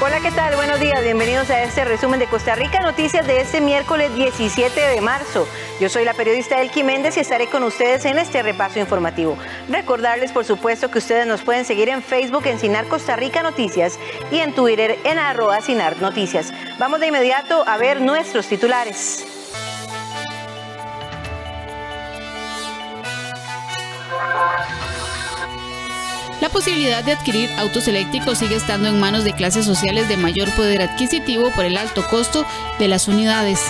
Hola, ¿qué tal? Buenos días, bienvenidos a este resumen de Costa Rica Noticias de este miércoles 17 de marzo. Yo soy la periodista Elki Méndez y estaré con ustedes en este repaso informativo. Recordarles, por supuesto, que ustedes nos pueden seguir en Facebook en Sinar Costa Rica Noticias y en Twitter en @Sinar Noticias. Vamos de inmediato a ver nuestros titulares. La posibilidad de adquirir autos eléctricos sigue estando en manos de clases sociales de mayor poder adquisitivo por el alto costo de las unidades.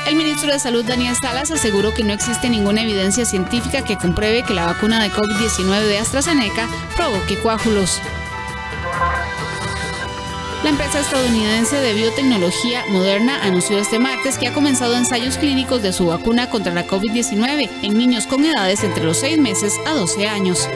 El ministro de Salud, Daniel Salas, aseguró que no existe ninguna evidencia científica que compruebe que la vacuna de COVID-19 de AstraZeneca provoque coágulos. La empresa estadounidense de biotecnología Moderna anunció este martes que ha comenzado ensayos clínicos de su vacuna contra la COVID-19 en niños con edades entre los 6 meses a 12 años.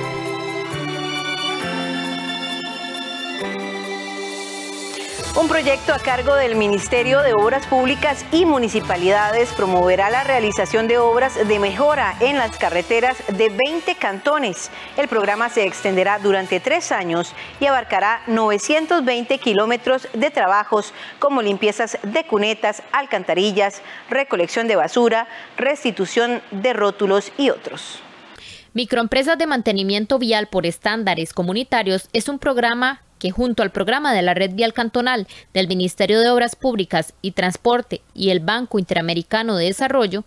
Un proyecto a cargo del Ministerio de Obras Públicas y Municipalidades promoverá la realización de obras de mejora en las carreteras de 20 cantones. El programa se extenderá durante 3 años y abarcará 920 kilómetros de trabajos como limpiezas de cunetas, alcantarillas, recolección de basura, restitución de rótulos y otros. Microempresas de mantenimiento vial por estándares comunitarios es un programa que junto al programa de la Red Vial Cantonal del Ministerio de Obras Públicas y Transporte y el Banco Interamericano de Desarrollo,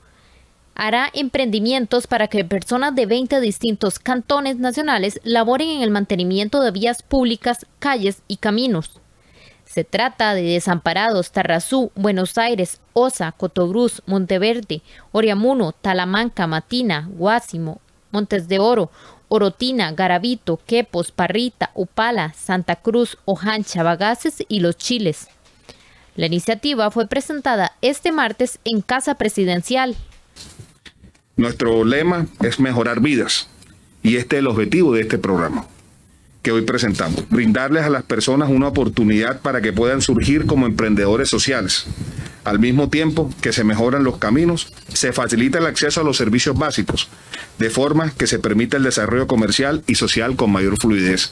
hará emprendimientos para que personas de 20 distintos cantones nacionales laboren en el mantenimiento de vías públicas, calles y caminos. Se trata de Desamparados, Tarrazú, Buenos Aires, Osa, Cotobruz, Monteverde, Oriamuno, Talamanca, Matina, Guásimo, Montes de Oro, Orotina, Garavito, Quepos, Parrita, Upala, Santa Cruz, Ojancha, Bagaces y Los Chiles. La iniciativa fue presentada este martes en Casa Presidencial. Nuestro lema es mejorar vidas y este es el objetivo de este programa que hoy presentamos. Brindarles a las personas una oportunidad para que puedan surgir como emprendedores sociales. Al mismo tiempo que se mejoran los caminos, se facilita el acceso a los servicios básicos, de forma que se permita el desarrollo comercial y social con mayor fluidez.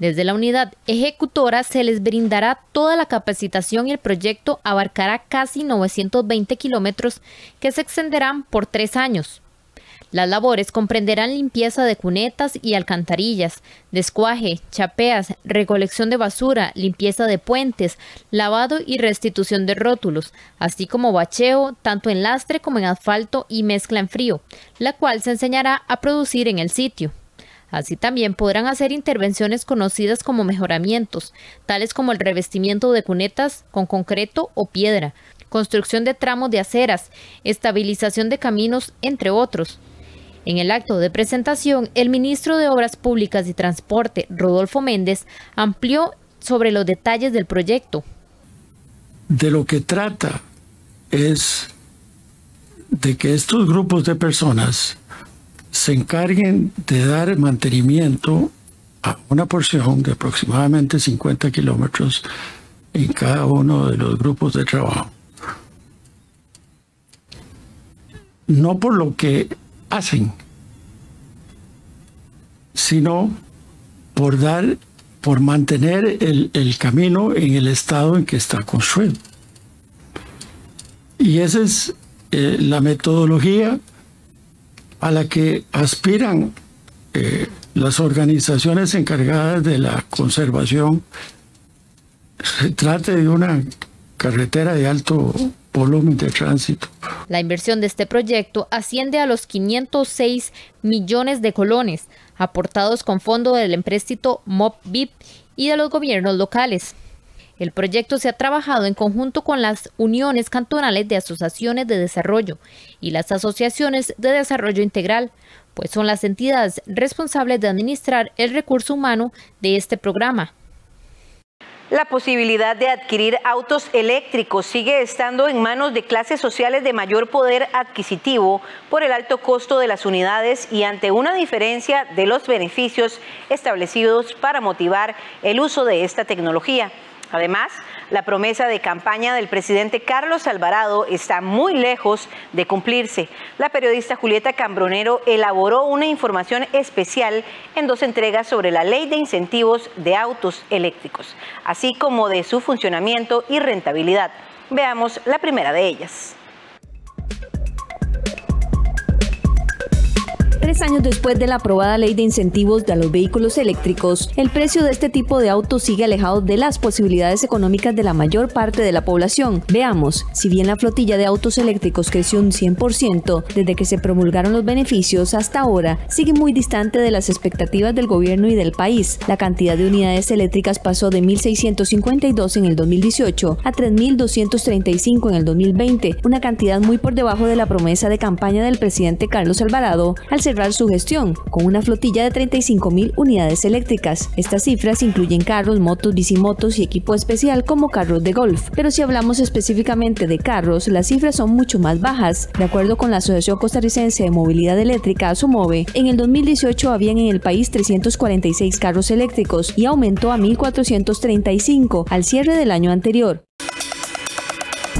Desde la unidad ejecutora se les brindará toda la capacitación y el proyecto abarcará casi 920 kilómetros que se extenderán por 3 años. Las labores comprenderán limpieza de cunetas y alcantarillas, descuaje, chapeas, recolección de basura, limpieza de puentes, lavado y restitución de rótulos, así como bacheo, tanto en lastre como en asfalto y mezcla en frío, la cual se enseñará a producir en el sitio. Así también podrán hacer intervenciones conocidas como mejoramientos, tales como el revestimiento de cunetas con concreto o piedra, construcción de tramos de aceras, estabilización de caminos, entre otros. En el acto de presentación, el ministro de Obras Públicas y Transporte, Rodolfo Méndez, amplió sobre los detalles del proyecto. De lo que trata es de que estos grupos de personas se encarguen de dar mantenimiento a una porción de aproximadamente 50 kilómetros en cada uno de los grupos de trabajo. No por lo que hacen, sino por mantener el camino en el estado en que está construido. Y esa es la metodología a la que aspiran las organizaciones encargadas de la conservación. Se trata de una carretera de alto volumen de tránsito. La inversión de este proyecto asciende a los 506 millones de colones, aportados con fondo del empréstito MOP-BIP y de los gobiernos locales. El proyecto se ha trabajado en conjunto con las uniones cantonales de asociaciones de desarrollo y las asociaciones de desarrollo integral, pues son las entidades responsables de administrar el recurso humano de este programa. La posibilidad de adquirir autos eléctricos sigue estando en manos de clases sociales de mayor poder adquisitivo por el alto costo de las unidades y ante una diferencia de los beneficios establecidos para motivar el uso de esta tecnología. Además, la promesa de campaña del presidente Carlos Alvarado está muy lejos de cumplirse. La periodista Julieta Cambronero elaboró una información especial en 2 entregas sobre la ley de incentivos de autos eléctricos, así como de su funcionamiento y rentabilidad. Veamos la primera de ellas. 3 años después de la aprobada ley de incentivos de los vehículos eléctricos, el precio de este tipo de autos sigue alejado de las posibilidades económicas de la mayor parte de la población. Veamos, si bien la flotilla de autos eléctricos creció un 100% desde que se promulgaron los beneficios hasta ahora, sigue muy distante de las expectativas del gobierno y del país. La cantidad de unidades eléctricas pasó de 1.652 en el 2018 a 3.235 en el 2020, una cantidad muy por debajo de la promesa de campaña del presidente Carlos Alvarado al cerrar su gestión, con una flotilla de 35.000 unidades eléctricas. Estas cifras incluyen carros, motos, bicimotos y equipo especial como carros de golf. Pero si hablamos específicamente de carros, las cifras son mucho más bajas. De acuerdo con la Asociación Costarricense de Movilidad Eléctrica, ASOMOVE, en el 2018 habían en el país 346 carros eléctricos y aumentó a 1.435 al cierre del año anterior.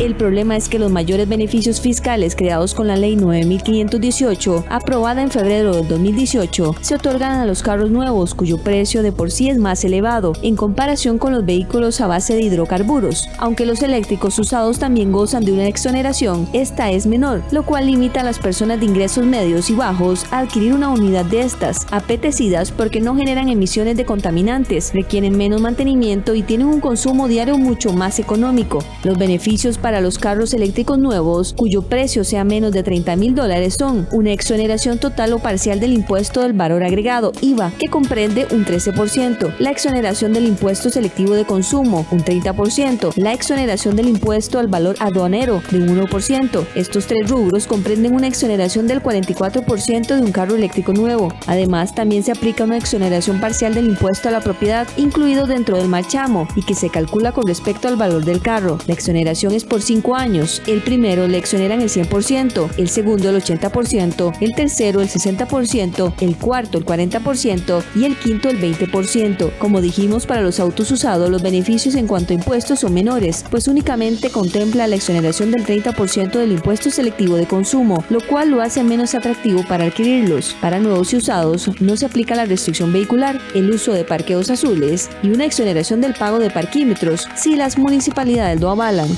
El problema es que los mayores beneficios fiscales creados con la Ley 9518, aprobada en febrero del 2018, se otorgan a los carros nuevos, cuyo precio de por sí es más elevado en comparación con los vehículos a base de hidrocarburos. Aunque los eléctricos usados también gozan de una exoneración, esta es menor, lo cual limita a las personas de ingresos medios y bajos a adquirir una unidad de estas, apetecidas porque no generan emisiones de contaminantes, requieren menos mantenimiento y tienen un consumo diario mucho más económico. Los beneficios para los carros eléctricos nuevos, cuyo precio sea menos de $30.000, son una exoneración total o parcial del impuesto del valor agregado, IVA, que comprende un 13%, la exoneración del impuesto selectivo de consumo, un 30%, la exoneración del impuesto al valor aduanero, de un 1%. Estos 3 rubros comprenden una exoneración del 44% de un carro eléctrico nuevo. Además, también se aplica una exoneración parcial del impuesto a la propiedad, incluido dentro del marchamo, y que se calcula con respecto al valor del carro. La exoneración es por 5 años. El primero le exoneran el 100%, el segundo el 80%, el tercero el 60%, el cuarto el 40% y el quinto el 20%. Como dijimos, para los autos usados los beneficios en cuanto a impuestos son menores, pues únicamente contempla la exoneración del 30% del impuesto selectivo de consumo, lo cual lo hace menos atractivo para adquirirlos. Para nuevos y usados no se aplica la restricción vehicular, el uso de parqueos azules y una exoneración del pago de parquímetros si las municipalidades lo avalan.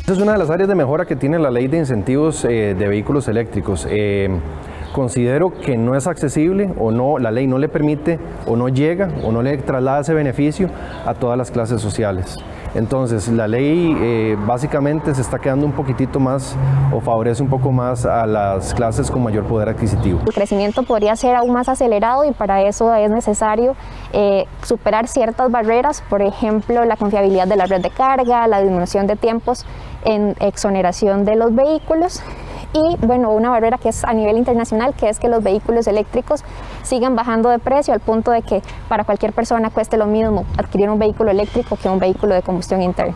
Esta es una de las áreas de mejora que tiene la ley de incentivos de vehículos eléctricos. Considero que no es accesible o no, la ley no le permite o no llega o no le traslada ese beneficio a todas las clases sociales. Entonces la ley básicamente se está quedando un poquitito más o favorece un poco más a las clases con mayor poder adquisitivo. El crecimiento podría ser aún más acelerado y para eso es necesario superar ciertas barreras, por ejemplo la confiabilidad de la red de carga, la disminución de tiempos en exoneración de los vehículos y bueno, una barrera que es a nivel internacional, que es que los vehículos eléctricos sigan bajando de precio al punto de que para cualquier persona cueste lo mismo adquirir un vehículo eléctrico que un vehículo de combustión interna.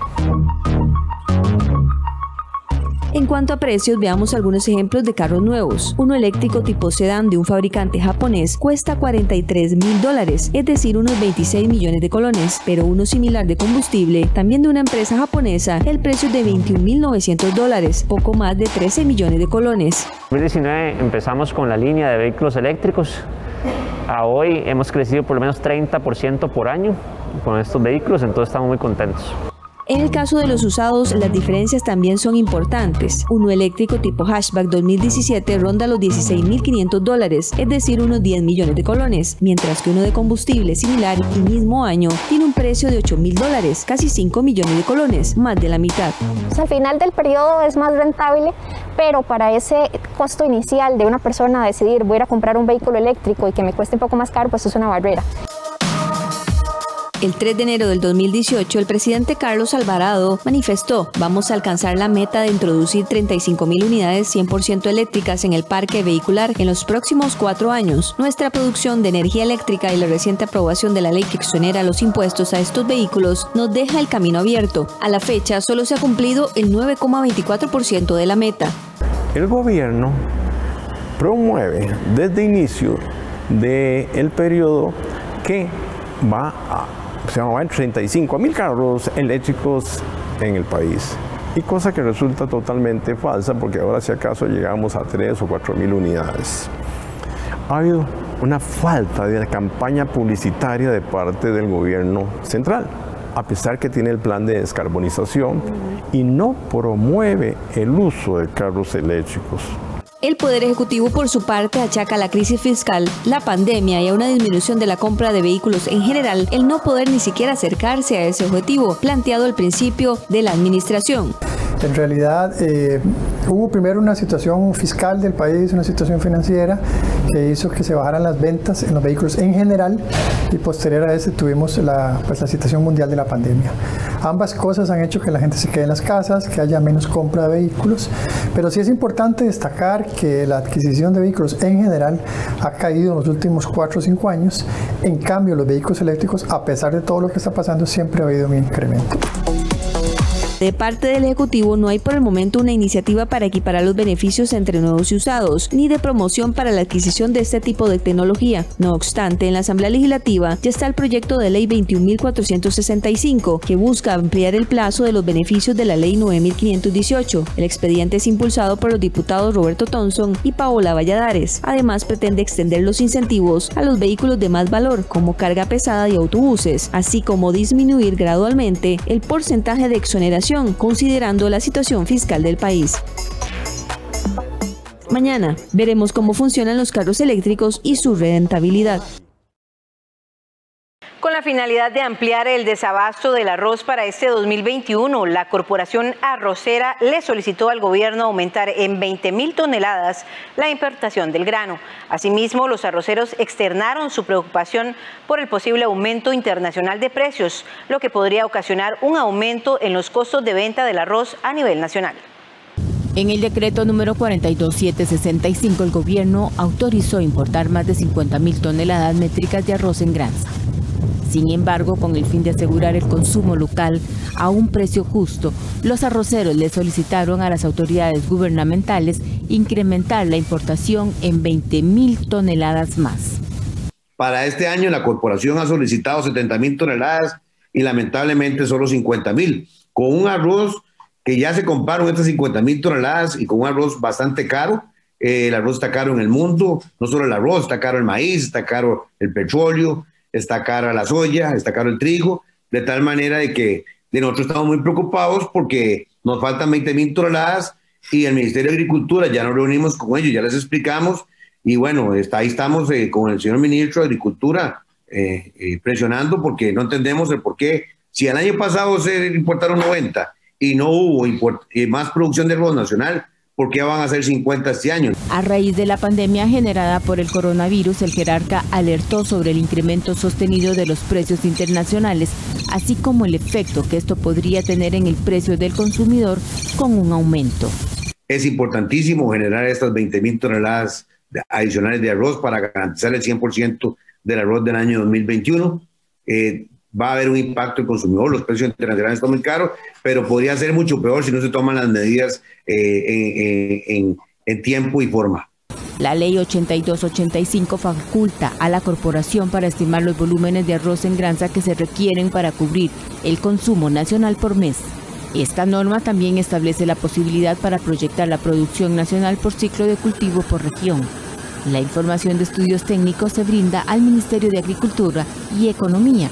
En cuanto a precios, veamos algunos ejemplos de carros nuevos. Uno eléctrico tipo sedán de un fabricante japonés cuesta $43.000, es decir, unos 26 millones de colones, pero uno similar de combustible, también de una empresa japonesa, el precio es de $21.900, poco más de 13 millones de colones. En 2019 empezamos con la línea de vehículos eléctricos. A hoy hemos crecido por lo menos 30% por año con estos vehículos, entonces estamos muy contentos. En el caso de los usados, las diferencias también son importantes. Uno eléctrico tipo hatchback 2017 ronda los $16.500, es decir, unos 10 millones de colones, mientras que uno de combustible similar y mismo año tiene un precio de $8.000, casi 5 millones de colones, más de la mitad. Al final del periodo es más rentable, pero para ese costo inicial de una persona decidir voy a ir a comprar un vehículo eléctrico y que me cueste un poco más caro, pues es una barrera. El 3 de enero del 2018, el presidente Carlos Alvarado manifestó: vamos a alcanzar la meta de introducir 35.000 unidades 100% eléctricas en el parque vehicular en los próximos 4 años. Nuestra producción de energía eléctrica y la reciente aprobación de la ley que exonera los impuestos a estos vehículos nos deja el camino abierto. A la fecha, solo se ha cumplido el 9,24% de la meta. El gobierno promueve desde inicio del periodo que va a se van a haber 35.000 carros eléctricos en el país. Y cosa que resulta totalmente falsa, porque ahora si acaso llegamos a 3 o 4.000 unidades. Ha habido una falta de campaña publicitaria de parte del gobierno central, a pesar que tiene el plan de descarbonización y no promueve el uso de carros eléctricos. El Poder Ejecutivo, por su parte, achaca a la crisis fiscal, la pandemia y a una disminución de la compra de vehículos en general el no poder ni siquiera acercarse a ese objetivo planteado al principio de la administración. En realidad hubo primero una situación fiscal del país, una situación financiera que hizo que se bajaran las ventas en los vehículos en general, y posterior a ese tuvimos la situación mundial de la pandemia. Ambas cosas han hecho que la gente se quede en las casas, que haya menos compra de vehículos, pero sí es importante destacar que la adquisición de vehículos en general ha caído en los últimos 4 o 5 años. En cambio, los vehículos eléctricos, a pesar de todo lo que está pasando, siempre ha habido un incremento. De parte del Ejecutivo no hay por el momento una iniciativa para equiparar los beneficios entre nuevos y usados, ni de promoción para la adquisición de este tipo de tecnología. No obstante, en la Asamblea Legislativa ya está el proyecto de ley 21.465, que busca ampliar el plazo de los beneficios de la ley 9.518. El expediente es impulsado por los diputados Roberto Thompson y Paola Valladares. Además, pretende extender los incentivos a los vehículos de más valor, como carga pesada y autobuses, así como disminuir gradualmente el porcentaje de exoneración, considerando la situación fiscal del país. Mañana veremos cómo funcionan los carros eléctricos y su rentabilidad. Con la finalidad de ampliar el desabasto del arroz para este 2021, la Corporación Arrocera le solicitó al gobierno aumentar en 20.000 toneladas la importación del grano. Asimismo, los arroceros externaron su preocupación por el posible aumento internacional de precios, lo que podría ocasionar un aumento en los costos de venta del arroz a nivel nacional. En el decreto número 42765, el gobierno autorizó importar más de 50.000 toneladas métricas de arroz en granza. Sin embargo, con el fin de asegurar el consumo local a un precio justo, los arroceros le solicitaron a las autoridades gubernamentales incrementar la importación en 20.000 toneladas más. Para este año la corporación ha solicitado 70.000 toneladas y lamentablemente solo 50.000, con un arroz que ya se compraron estas 50.000 toneladas y con un arroz bastante caro. El arroz está caro en el mundo, no solo el arroz, está caro el maíz, está caro el petróleo, está cara la soya, está caro el trigo, de tal manera de que nosotros estamos muy preocupados porque nos faltan 20.000 toneladas y el Ministerio de Agricultura, ya nos reunimos con ellos, ya les explicamos, y bueno, ahí estamos con el señor Ministro de Agricultura presionando porque no entendemos el por qué. Si el año pasado se importaron 90 y no hubo más producción de arroz nacional, ¿por qué van a ser 50 este año? A raíz de la pandemia generada por el coronavirus, el jerarca alertó sobre el incremento sostenido de los precios internacionales, así como el efecto que esto podría tener en el precio del consumidor con un aumento. Es importantísimo generar estas 20.000 toneladas adicionales de arroz para garantizar el 100% del arroz del año 2021. Va a haber un impacto en el consumidor, los precios internacionales están muy caros, pero podría ser mucho peor si no se toman las medidas en tiempo y forma. La ley 8285 faculta a la corporación para estimar los volúmenes de arroz en granza que se requieren para cubrir el consumo nacional por mes. Esta norma también establece la posibilidad para proyectar la producción nacional por ciclo de cultivo por región. La información de estudios técnicos se brinda al Ministerio de Agricultura y Economía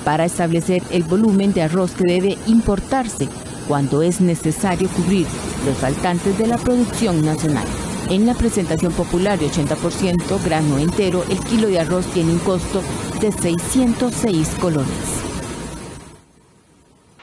para establecer el volumen de arroz que debe importarse cuando es necesario cubrir los faltantes de la producción nacional. En la presentación popular de 80% grano entero, el kilo de arroz tiene un costo de 606 colones.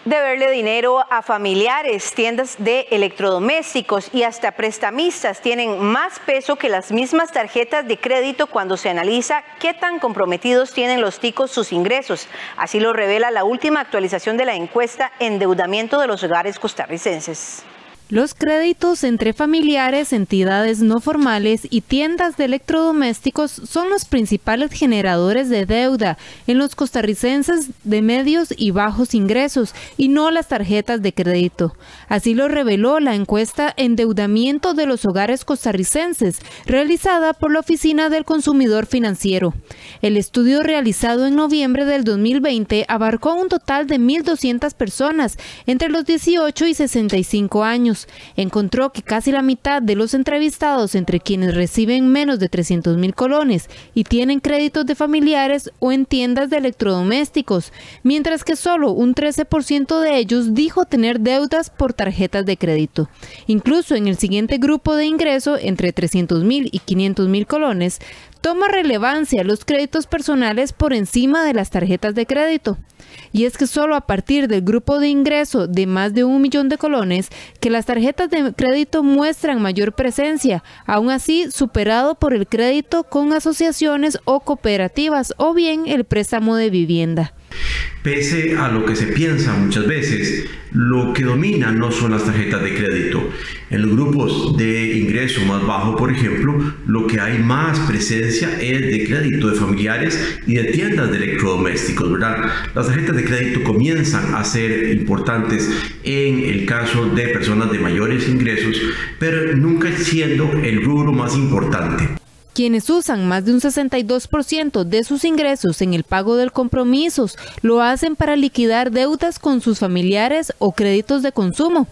Deberle dinero a familiares, tiendas de electrodomésticos y hasta prestamistas tienen más peso que las mismas tarjetas de crédito cuando se analiza qué tan comprometidos tienen los ticos sus ingresos. Así lo revela la última actualización de la encuesta Endeudamiento de los Hogares Costarricenses. Los créditos entre familiares, entidades no formales y tiendas de electrodomésticos son los principales generadores de deuda en los costarricenses de medios y bajos ingresos, y no las tarjetas de crédito. Así lo reveló la encuesta Endeudamiento de los Hogares Costarricenses, realizada por la Oficina del Consumidor Financiero. El estudio realizado en noviembre del 2020 abarcó un total de 1.200 personas entre los 18 y 65 años. Encontró que casi la mitad de los entrevistados, entre quienes reciben menos de 300,000 colones y tienen créditos de familiares o en tiendas de electrodomésticos, mientras que solo un 13% de ellos dijo tener deudas por tarjetas de crédito. Incluso en el siguiente grupo de ingreso, entre 300,000 y 500,000 colones, toma relevancia los créditos personales por encima de las tarjetas de crédito. Y es que solo a partir del grupo de ingreso de más de 1 millón de colones que las tarjetas de crédito muestran mayor presencia, aún así superado por el crédito con asociaciones o cooperativas o bien el préstamo de vivienda. Pese a lo que se piensa muchas veces, lo que domina no son las tarjetas de crédito. En los grupos de ingreso más bajo, por ejemplo, lo que hay más presencia es de crédito de familiares y de tiendas de electrodomésticos, ¿verdad? Las tarjetas de crédito comienzan a ser importantes en el caso de personas de mayores ingresos, pero nunca siendo el rubro más importante. Quienes usan más de un 62% de sus ingresos en el pago de compromisos lo hacen para liquidar deudas con sus familiares o créditos de consumo.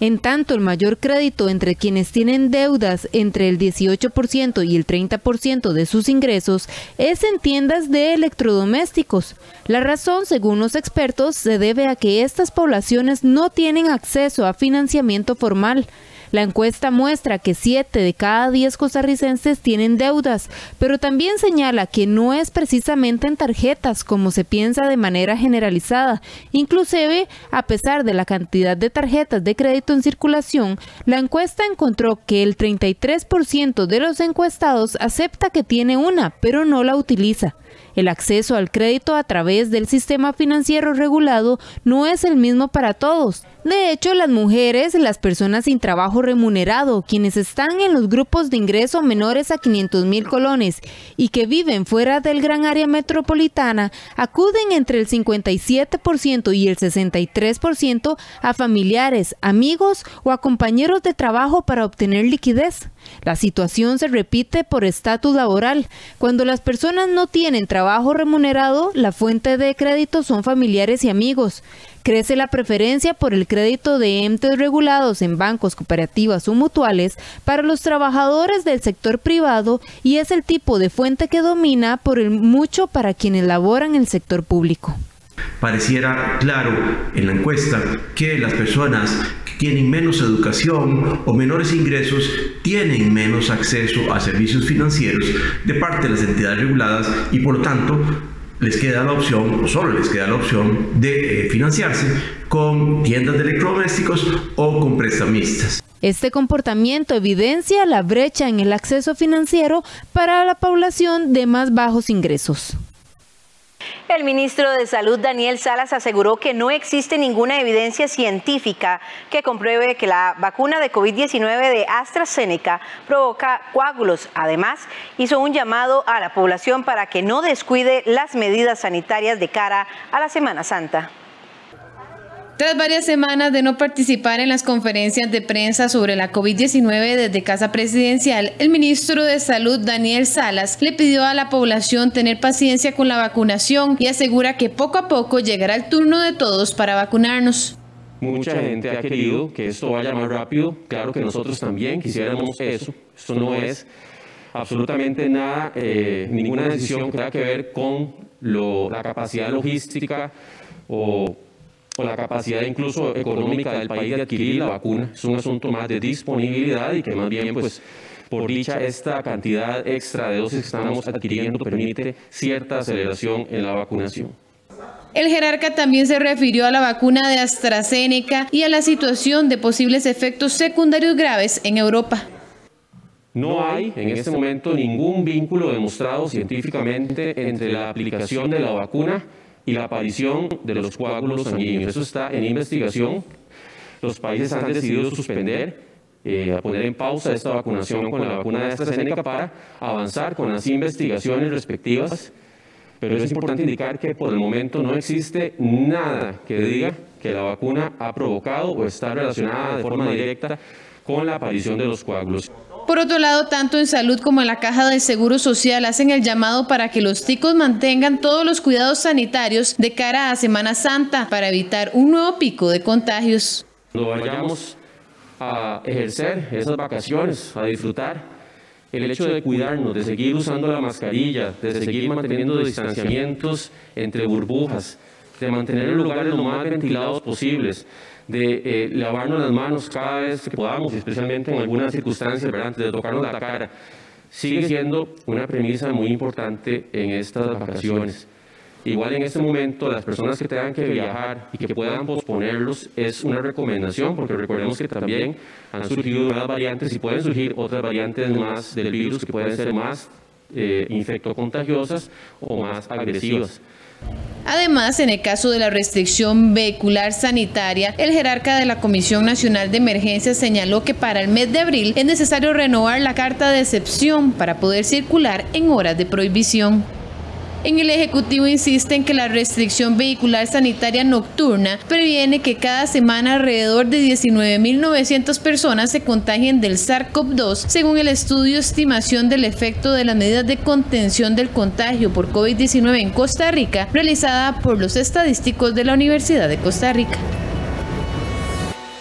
En tanto, el mayor crédito entre quienes tienen deudas entre el 18% y el 30% de sus ingresos es en tiendas de electrodomésticos. La razón, según los expertos, se debe a que estas poblaciones no tienen acceso a financiamiento formal. La encuesta muestra que 7 de cada 10 costarricenses tienen deudas, pero también señala que no es precisamente en tarjetas como se piensa de manera generalizada. Inclusive, a pesar de la cantidad de tarjetas de crédito en circulación, la encuesta encontró que el 33% de los encuestados acepta que tiene una, pero no la utiliza. El acceso al crédito a través del sistema financiero regulado no es el mismo para todos. De hecho, las mujeres, las personas sin trabajo remunerado, quienes están en los grupos de ingreso menores a 500,000 colones y que viven fuera del gran área metropolitana, acuden entre el 57% y el 63% a familiares, amigos o a compañeros de trabajo para obtener liquidez. La situación se repite por estatus laboral. Cuando las personas no tienen trabajo remunerado, la fuente de crédito son familiares y amigos. Crece la preferencia por el crédito de entes regulados en bancos, cooperativas o mutuales para los trabajadores del sector privado y es el tipo de fuente que domina por el mucho para quienes laboran en el sector público. Pareciera claro en la encuesta que las personas que tienen menos educación o menores ingresos tienen menos acceso a servicios financieros de parte de las entidades reguladas y por lo tanto les queda la opción, o solo les queda la opción de financiarse con tiendas de electrodomésticos o con prestamistas. Este comportamiento evidencia la brecha en el acceso financiero para la población de más bajos ingresos. El ministro de Salud, Daniel Salas, aseguró que no existe ninguna evidencia científica que compruebe que la vacuna de COVID-19 de AstraZeneca provoca coágulos. Además, hizo un llamado a la población para que no descuide las medidas sanitarias de cara a la Semana Santa. Tras varias semanas de no participar en las conferencias de prensa sobre la COVID-19 desde Casa Presidencial, el ministro de Salud, Daniel Salas, le pidió a la población tener paciencia con la vacunación y asegura que poco a poco llegará el turno de todos para vacunarnos. Mucha gente ha querido que esto vaya más rápido, claro que nosotros también quisiéramos eso. Esto no es absolutamente nada, ninguna decisión que tenga que ver con la capacidad logística o la capacidad incluso económica del país de adquirir la vacuna. Es un asunto más de disponibilidad y que más bien, pues, por dicha, esta cantidad extra de dosis que estamos adquiriendo permite cierta aceleración en la vacunación. El jerarca también se refirió a la vacuna de AstraZeneca y a la situación de posibles efectos secundarios graves en Europa. No hay en este momento ningún vínculo demostrado científicamente entre la aplicación de la vacuna y la aparición de los coágulos sanguíneos. Eso está en investigación. los países han decidido suspender, a poner en pausa esta vacunación con la vacuna de AstraZeneca para avanzar con las investigaciones respectivas. Pero es importante indicar que por el momento no existe nada que diga que la vacuna ha provocado o está relacionada de forma directa con la aparición de los coágulos. Por otro lado, tanto en Salud como en la Caja del Seguro Social hacen el llamado para que los ticos mantengan todos los cuidados sanitarios de cara a Semana Santa para evitar un nuevo pico de contagios. Cuando vayamos a ejercer esas vacaciones, a disfrutar, el hecho de cuidarnos, de seguir usando la mascarilla, de seguir manteniendo distanciamientos entre burbujas, de mantener los lugares lo más ventilados posibles, de lavarnos las manos cada vez que podamos, especialmente en algunas circunstancias, ¿verdad?, antes de tocarnos la cara, sigue siendo una premisa muy importante en estas vacaciones. Igual en este momento, las personas que tengan que viajar y que puedan posponerlos es una recomendación, porque recordemos que también han surgido nuevas variantes y pueden surgir otras variantes más del virus que pueden ser más infectocontagiosas o más agresivas. Además, en el caso de la restricción vehicular sanitaria, el jerarca de la Comisión Nacional de Emergencias señaló que para el mes de abril es necesario renovar la carta de excepción para poder circular en horas de prohibición. En el Ejecutivo insisten que la restricción vehicular sanitaria nocturna previene que cada semana alrededor de 19.900 personas se contagien del SARS-CoV-2, según el estudio Estimación del efecto de las medidas de contención del contagio por COVID-19 en Costa Rica, realizada por los estadísticos de la Universidad de Costa Rica.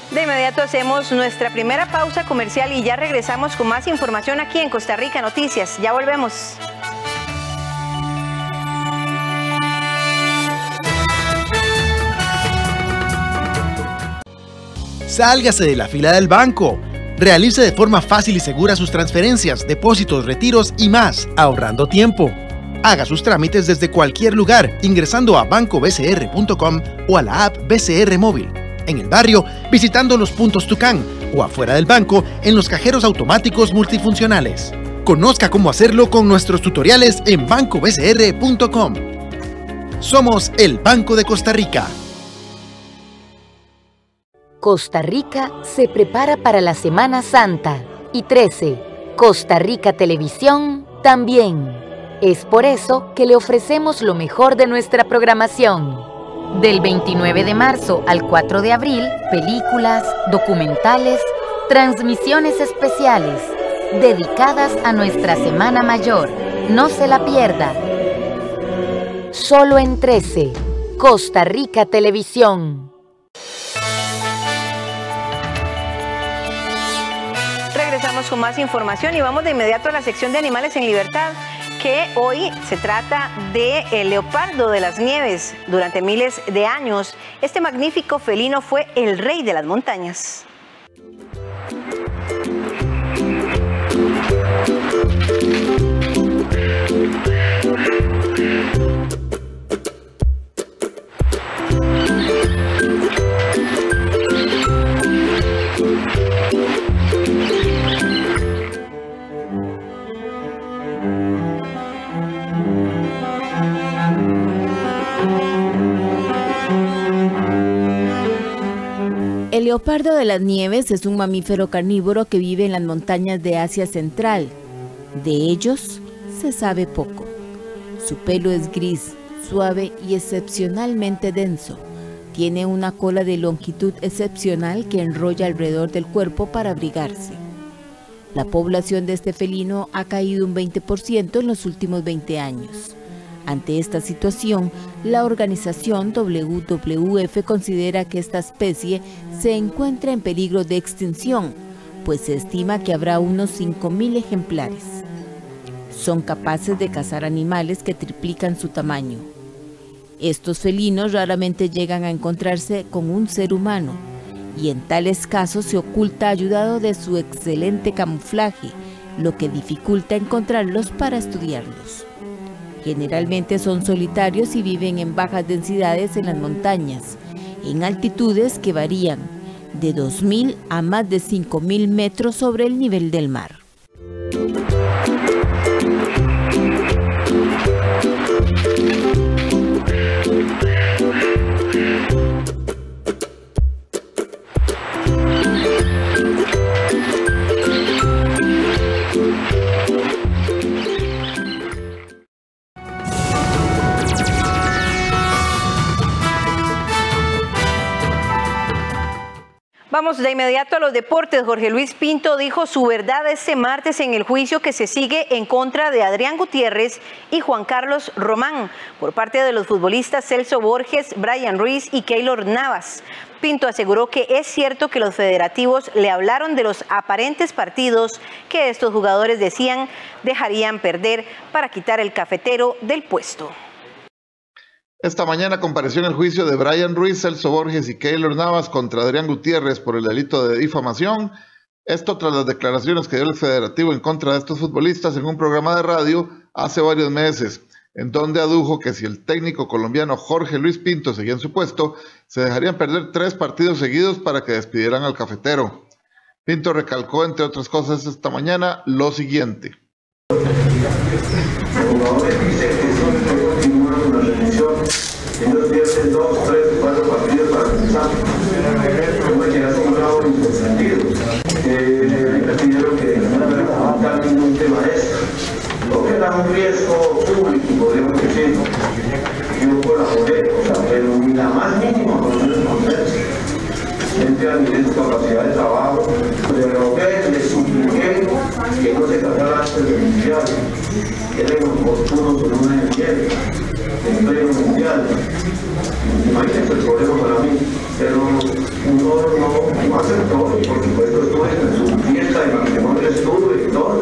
De inmediato hacemos nuestra primera pausa comercial y ya regresamos con más información aquí en Costa Rica Noticias. Ya volvemos. Sálgase de la fila del banco. Realice de forma fácil y segura sus transferencias, depósitos, retiros y más, ahorrando tiempo. Haga sus trámites desde cualquier lugar ingresando a bancobcr.com o a la app BCR Móvil. En el barrio, visitando los puntos Tucán o afuera del banco en los cajeros automáticos multifuncionales. Conozca cómo hacerlo con nuestros tutoriales en bancobcr.com. Somos el Banco de Costa Rica. Costa Rica se prepara para la Semana Santa y 13. Costa Rica Televisión también. Es por eso que le ofrecemos lo mejor de nuestra programación. Del 29 de marzo al 4 de abril, películas, documentales, transmisiones especiales, dedicadas a nuestra Semana Mayor. No se la pierda. Solo en 13. Costa Rica Televisión. Regresamos con más información y vamos de inmediato a la sección de Animales en Libertad, que hoy se trata del leopardo de las nieves. Durante miles de años, este magnífico felino fue el rey de las montañas. El leopardo de las nieves es un mamífero carnívoro que vive en las montañas de Asia Central. De ellos se sabe poco. Su pelo es gris, suave y excepcionalmente denso. Tiene una cola de longitud excepcional que enrolla alrededor del cuerpo para abrigarse. La población de este felino ha caído un 20% en los últimos 20 años. Ante esta situación, la organización WWF considera que esta especie se encuentra en peligro de extinción, pues se estima que habrá unos 5.000 ejemplares. Son capaces de cazar animales que triplican su tamaño. Estos felinos raramente llegan a encontrarse con un ser humano, y en tales casos se oculta ayudado de su excelente camuflaje, lo que dificulta encontrarlos para estudiarlos. Generalmente son solitarios y viven en bajas densidades en las montañas, en altitudes que varían de 2.000 a más de 5.000 metros sobre el nivel del mar. Vamos de inmediato a los deportes. Jorge Luis Pinto dijo su verdad este martes en el juicio que se sigue en contra de Adrián Gutiérrez y Juan Carlos Román por parte de los futbolistas Celso Borges, Brian Ruiz y Keylor Navas. Pinto aseguró que es cierto que los federativos le hablaron de los aparentes partidos que estos jugadores decían dejarían perder para quitar el cafetero del puesto. Esta mañana compareció en el juicio de Brian Ruiz, Celso Borges y Keylor Navas contra Adrián Gutiérrez por el delito de difamación. Esto tras las declaraciones que dio el federativo en contra de estos futbolistas en un programa de radio hace varios meses, en donde adujo que si el técnico colombiano Jorge Luis Pinto seguía en su puesto, se dejarían perder 3 partidos seguidos para que despidieran al cafetero. Pinto recalcó, entre otras cosas, esta mañana lo siguiente. Ellos pierden 2, 3, 4 partidos para comenzar. Como que ya son bravos y incomprendidos. Me pidieron que no me ningún tema de eso. Lo que era un riesgo público, podríamos decir. Yo colaboré, pero ni la más mínima con el consenso. Gente a nivel de capacidad de trabajo, pero les supliqué que no se casara antes del mundial. Era inoportuno que no me entiende. En pleno mundial, no hay que ser problema para mí, pero no aceptó, y por supuesto estuve en su fiesta de matrimonio, estuve y todo,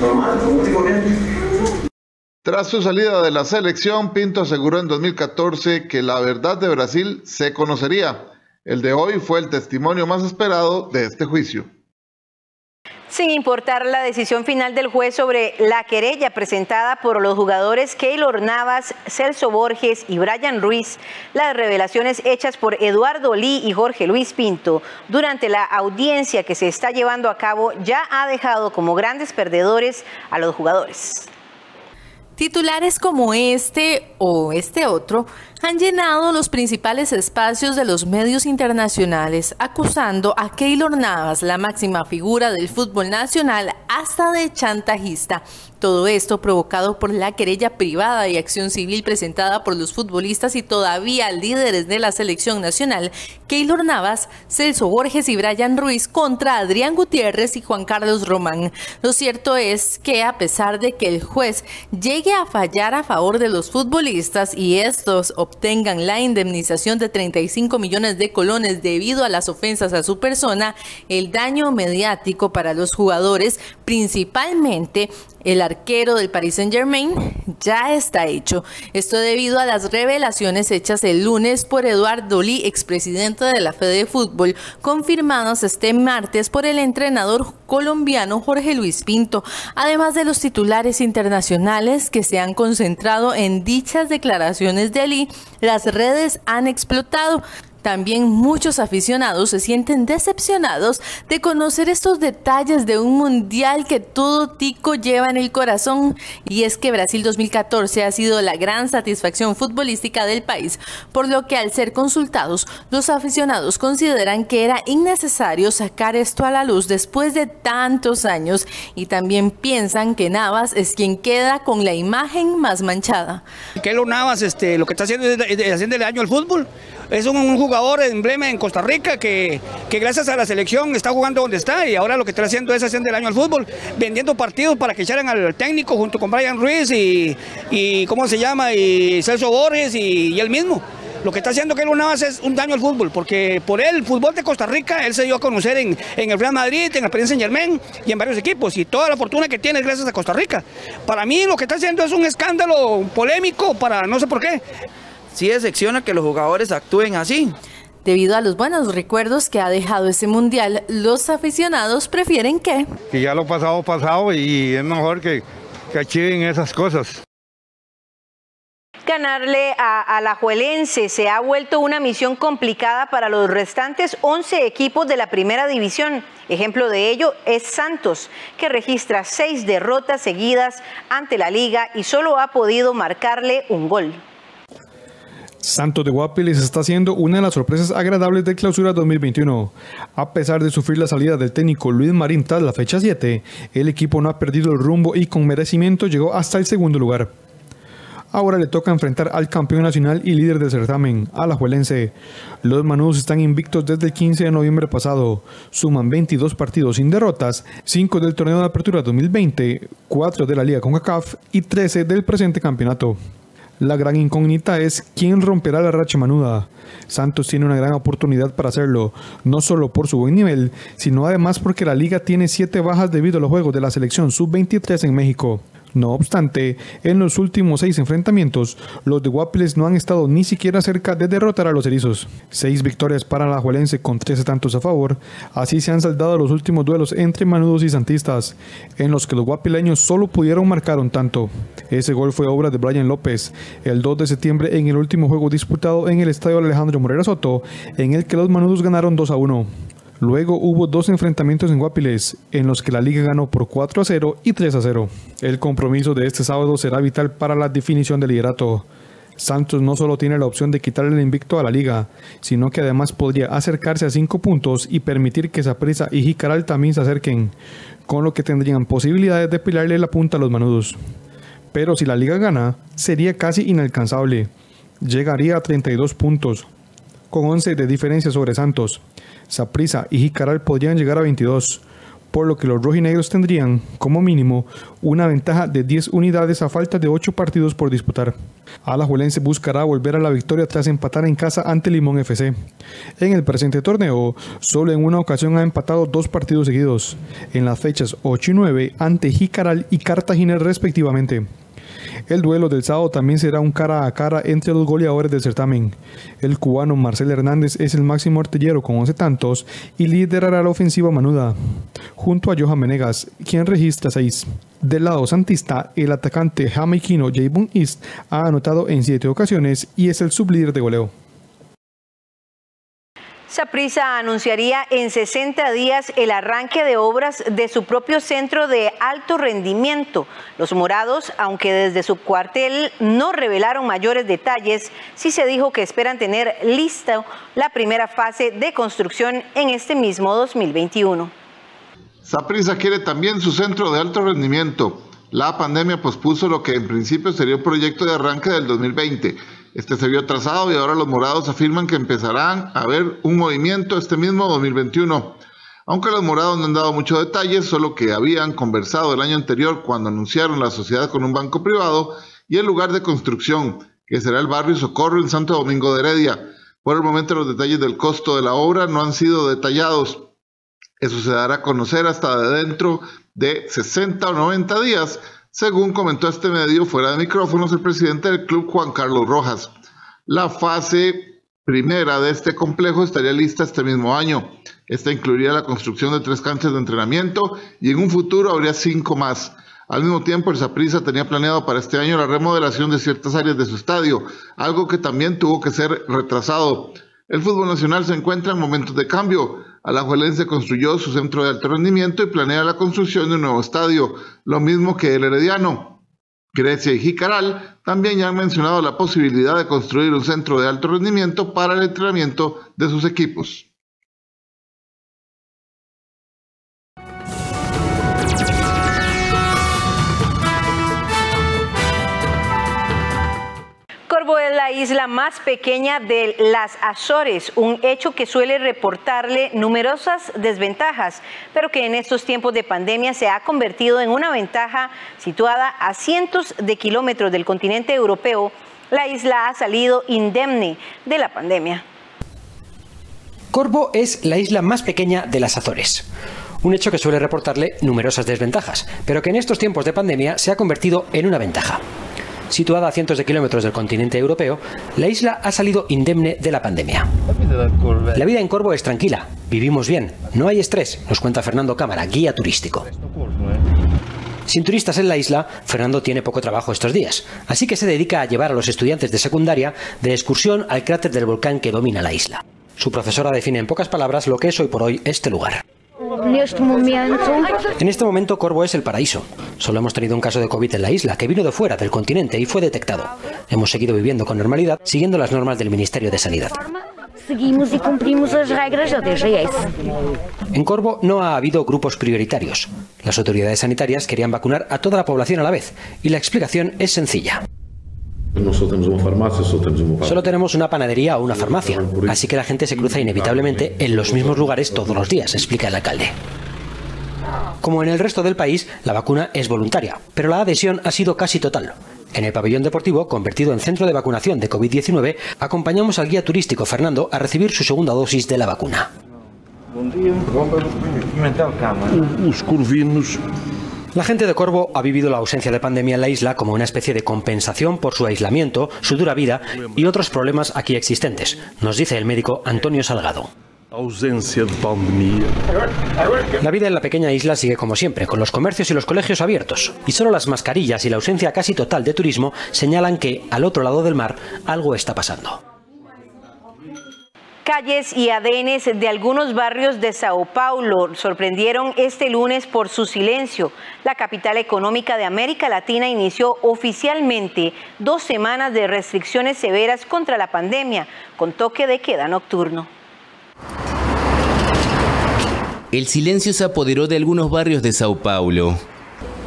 normal, como digo bien. Tras su salida de la selección, Pinto aseguró en 2014 que la verdad de Brasil se conocería. El de hoy fue el testimonio más esperado de este juicio. Sin importar la decisión final del juez sobre la querella presentada por los jugadores Keylor Navas, Celso Borges y Brian Ruiz, las revelaciones hechas por Eduardo Lee y Jorge Luis Pinto durante la audiencia que se está llevando a cabo ya ha dejado como grandes perdedores a los jugadores. Titulares como este o este otro han llenado los principales espacios de los medios internacionales, acusando a Keylor Navas, la máxima figura del fútbol nacional, hasta de chantajista. Todo esto provocado por la querella privada y acción civil presentada por los futbolistas y todavía líderes de la selección nacional, Keylor Navas, Celso Borges y Brian Ruiz contra Adrián Gutiérrez y Juan Carlos Román. Lo cierto es que a pesar de que el juez llegue a fallar a favor de los futbolistas y estos obtengan la indemnización de 35 millones de colones debido a las ofensas a su persona, el daño mediático para los jugadores, principalmente el arquero del Paris Saint-Germain, ya está hecho. Esto debido a las revelaciones hechas el lunes por Eduardo Lee, expresidente de la Fede Fútbol, confirmadas este martes por el entrenador colombiano Jorge Luis Pinto, además de los titulares internacionales que se han concentrado en dichas declaraciones de Lee. Las redes han explotado. También muchos aficionados se sienten decepcionados de conocer estos detalles de un mundial que todo tico lleva en el corazón. Y es que Brasil 2014 ha sido la gran satisfacción futbolística del país, por lo que al ser consultados, los aficionados consideran que era innecesario sacar esto a la luz después de tantos años, y también piensan que Navas es quien queda con la imagen más manchada. Keylor Navas lo que está haciendo es haciéndole daño al fútbol. Es un jugador emblema en Costa Rica que gracias a la selección está jugando donde está, y ahora lo que está haciendo es haciendo daño al fútbol, vendiendo partidos para que echaran al técnico junto con Brian Ruiz y ¿cómo se llama? Y Celso Borges y él mismo. Lo que está haciendo Keylor Navas es un daño al fútbol, porque por él, el fútbol de Costa Rica, él se dio a conocer en el Real Madrid, en el Paris Saint-Germain y en varios equipos, y toda la fortuna que tiene es gracias a Costa Rica. Para mí lo que está haciendo es un escándalo polémico para no sé por qué. Sí decepciona que los jugadores actúen así. Debido a los buenos recuerdos que ha dejado ese mundial, los aficionados prefieren que ya lo pasado y es mejor que archiven esas cosas. Ganarle a Alajuelense se ha vuelto una misión complicada para los restantes 11 equipos de la primera división. Ejemplo de ello es Santos, que registra 6 derrotas seguidas ante la liga y solo ha podido marcarle un gol. Santos de Guapiles está siendo una de las sorpresas agradables de Clausura 2021. A pesar de sufrir la salida del técnico Luis Marín tras la fecha 7, el equipo no ha perdido el rumbo y con merecimiento llegó hasta el segundo lugar. Ahora le toca enfrentar al campeón nacional y líder del certamen, alajuelense. Los manudos están invictos desde el 15 de noviembre pasado. Suman 22 partidos sin derrotas, 5 del torneo de apertura 2020, 4 de la Liga CONCACAF y 13 del presente campeonato. La gran incógnita es quién romperá la racha manuda. Santos tiene una gran oportunidad para hacerlo, no solo por su buen nivel, sino además porque la liga tiene 7 bajas debido a los juegos de la selección sub-23 en México. No obstante, en los últimos 6 enfrentamientos, los de Guapiles no han estado ni siquiera cerca de derrotar a los erizos. 6 victorias para la Alajuelense con 13 tantos a favor. Así se han saldado los últimos duelos entre manudos y santistas, en los que los guapileños solo pudieron marcar un tanto. Ese gol fue obra de Brian López, el 2 de septiembre en el último juego disputado en el estadio Alejandro Morera Soto, en el que los manudos ganaron 2-1. Luego hubo 2 enfrentamientos en Guapiles, en los que la liga ganó por 4-0 y 3-0. El compromiso de este sábado será vital para la definición del liderato. Santos no solo tiene la opción de quitarle el invicto a la liga, sino que además podría acercarse a 5 puntos y permitir que Saprissa y Jicaral también se acerquen, con lo que tendrían posibilidades de pelearle la punta a los manudos. Pero si la liga gana, sería casi inalcanzable. Llegaría a 32 puntos, con 11 de diferencia sobre Santos. Saprissa y Jicaral podrían llegar a 22, por lo que los rojinegros tendrían, como mínimo, una ventaja de 10 unidades a falta de 8 partidos por disputar. Alajuelense buscará volver a la victoria tras empatar en casa ante Limón FC. En el presente torneo, solo en una ocasión ha empatado 2 partidos seguidos, en las fechas 8 y 9 ante Jicaral y Cartagena respectivamente. El duelo del sábado también será un cara a cara entre los goleadores del certamen. El cubano Marcel Hernández es el máximo artillero con 11 tantos y liderará la ofensiva manuda, junto a Johan Venegas, quien registra 6. Del lado santista, el atacante jamaiquino Javon East ha anotado en 7 ocasiones y es el sublíder de goleo. Saprissa anunciaría en 60 días el arranque de obras de su propio centro de alto rendimiento. Los morados, aunque desde su cuartel no revelaron mayores detalles, sí se dijo que esperan tener lista la primera fase de construcción en este mismo 2021. Saprissa quiere también su centro de alto rendimiento. La pandemia pospuso lo que en principio sería un proyecto de arranque del 2020. Este se vio atrasado y ahora los morados afirman que empezarán a ver un movimiento este mismo 2021. Aunque los morados no han dado muchos detalles, solo que habían conversado el año anterior cuando anunciaron la sociedad con un banco privado y el lugar de construcción, que será el barrio Socorro en Santo Domingo de Heredia. Por el momento los detalles del costo de la obra no han sido detallados. Eso se dará a conocer hasta dentro de 60 o 90 días, según comentó este medio fuera de micrófonos el presidente del club, Juan Carlos Rojas. La fase primera de este complejo estaría lista este mismo año. Esta incluiría la construcción de 3 canchas de entrenamiento y en un futuro habría 5 más. Al mismo tiempo, el Saprissa tenía planeado para este año la remodelación de ciertas áreas de su estadio, algo que también tuvo que ser retrasado. El fútbol nacional se encuentra en momentos de cambio. Alajuelense construyó su centro de alto rendimiento y planea la construcción de un nuevo estadio, lo mismo que el Herediano. Grecia y Jicaral también ya han mencionado la posibilidad de construir un centro de alto rendimiento para el entrenamiento de sus equipos. Corvo es la isla más pequeña de las Azores, un hecho que suele reportarle numerosas desventajas, pero que en estos tiempos de pandemia se ha convertido en una ventaja. Situada a cientos de kilómetros del continente europeo, la isla ha salido indemne de la pandemia. Corvo es la isla más pequeña de las Azores. Un hecho que suele reportarle numerosas desventajas, pero que en estos tiempos de pandemia se ha convertido en una ventaja. Situada a cientos de kilómetros del continente europeo, la isla ha salido indemne de la pandemia. La vida en Corvo es tranquila, vivimos bien, no hay estrés, nos cuenta Fernando Cámara, guía turístico. Sin turistas en la isla, Fernando tiene poco trabajo estos días, así que se dedica a llevar a los estudiantes de secundaria de excursión al cráter del volcán que domina la isla. Su profesora define en pocas palabras lo que es hoy por hoy este lugar. En este momento Corvo es el paraíso. Solo hemos tenido un caso de COVID en la isla que vino de fuera del continente y fue detectado. Hemos seguido viviendo con normalidad siguiendo las normas del Ministerio de Sanidad. Seguimos y cumplimos las reglas del DGS. En Corvo no ha habido grupos prioritarios. Las autoridades sanitarias querían vacunar a toda la población a la vez y la explicación es sencilla. Solo tenemos una panadería o una farmacia, así que la gente se cruza inevitablemente en los mismos lugares todos los días, explica el alcalde. Como en el resto del país, la vacuna es voluntaria, pero la adhesión ha sido casi total. En el pabellón deportivo, convertido en centro de vacunación de COVID-19, acompañamos al guía turístico Fernando a recibir su segunda dosis de la vacuna. La gente de Corvo ha vivido la ausencia de pandemia en la isla como una especie de compensación por su aislamiento, su dura vida y otros problemas aquí existentes, nos dice el médico Antonio Salgado. La vida en la pequeña isla sigue como siempre, con los comercios y los colegios abiertos, y solo las mascarillas y la ausencia casi total de turismo señalan que, al otro lado del mar, algo está pasando. Calles y andenes de algunos barrios de Sao Paulo sorprendieron este lunes por su silencio. La capital económica de América Latina inició oficialmente 2 semanas de restricciones severas contra la pandemia, con toque de queda nocturno. El silencio se apoderó de algunos barrios de Sao Paulo.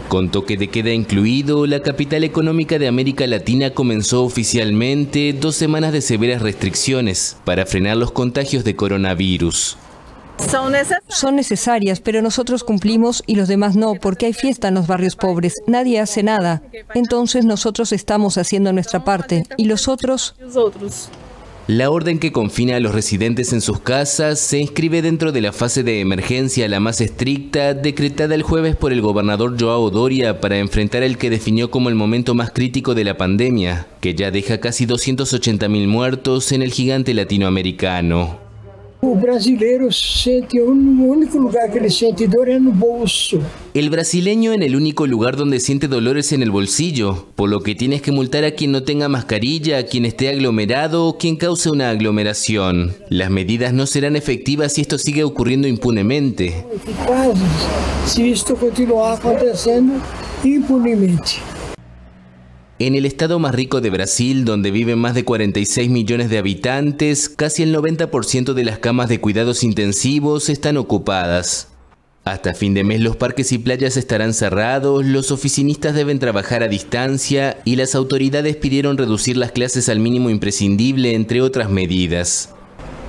Con toque de queda incluido, la capital económica de América Latina comenzó oficialmente 2 semanas de restricciones para frenar los contagios de coronavirus. Son necesarias, pero nosotros cumplimos y los demás no, porque hay fiesta en los barrios pobres. Nadie hace nada. Entonces nosotros estamos haciendo nuestra parte. ¿Y los otros? La orden que confina a los residentes en sus casas se inscribe dentro de la fase de emergencia la más estricta decretada el jueves por el gobernador João Doria para enfrentar el que definió como el momento más crítico de la pandemia, que ya deja casi 280.000 muertos en el gigante latinoamericano. El brasileño siente único lugar que le siente dolor es en el bolso. El brasileño en el único lugar donde siente dolores en el bolsillo, por lo que tienes que multar a quien no tenga mascarilla, a quien esté aglomerado o quien cause una aglomeración. Las medidas no serán efectivas si esto sigue ocurriendo impunemente. Si esto continúa aconteciendo impunemente. En el estado más rico de Brasil, donde viven más de 46 millones de habitantes, casi el 90% de las camas de cuidados intensivos están ocupadas. Hasta fin de mes los parques y playas estarán cerrados, los oficinistas deben trabajar a distancia y las autoridades pidieron reducir las clases al mínimo imprescindible, entre otras medidas.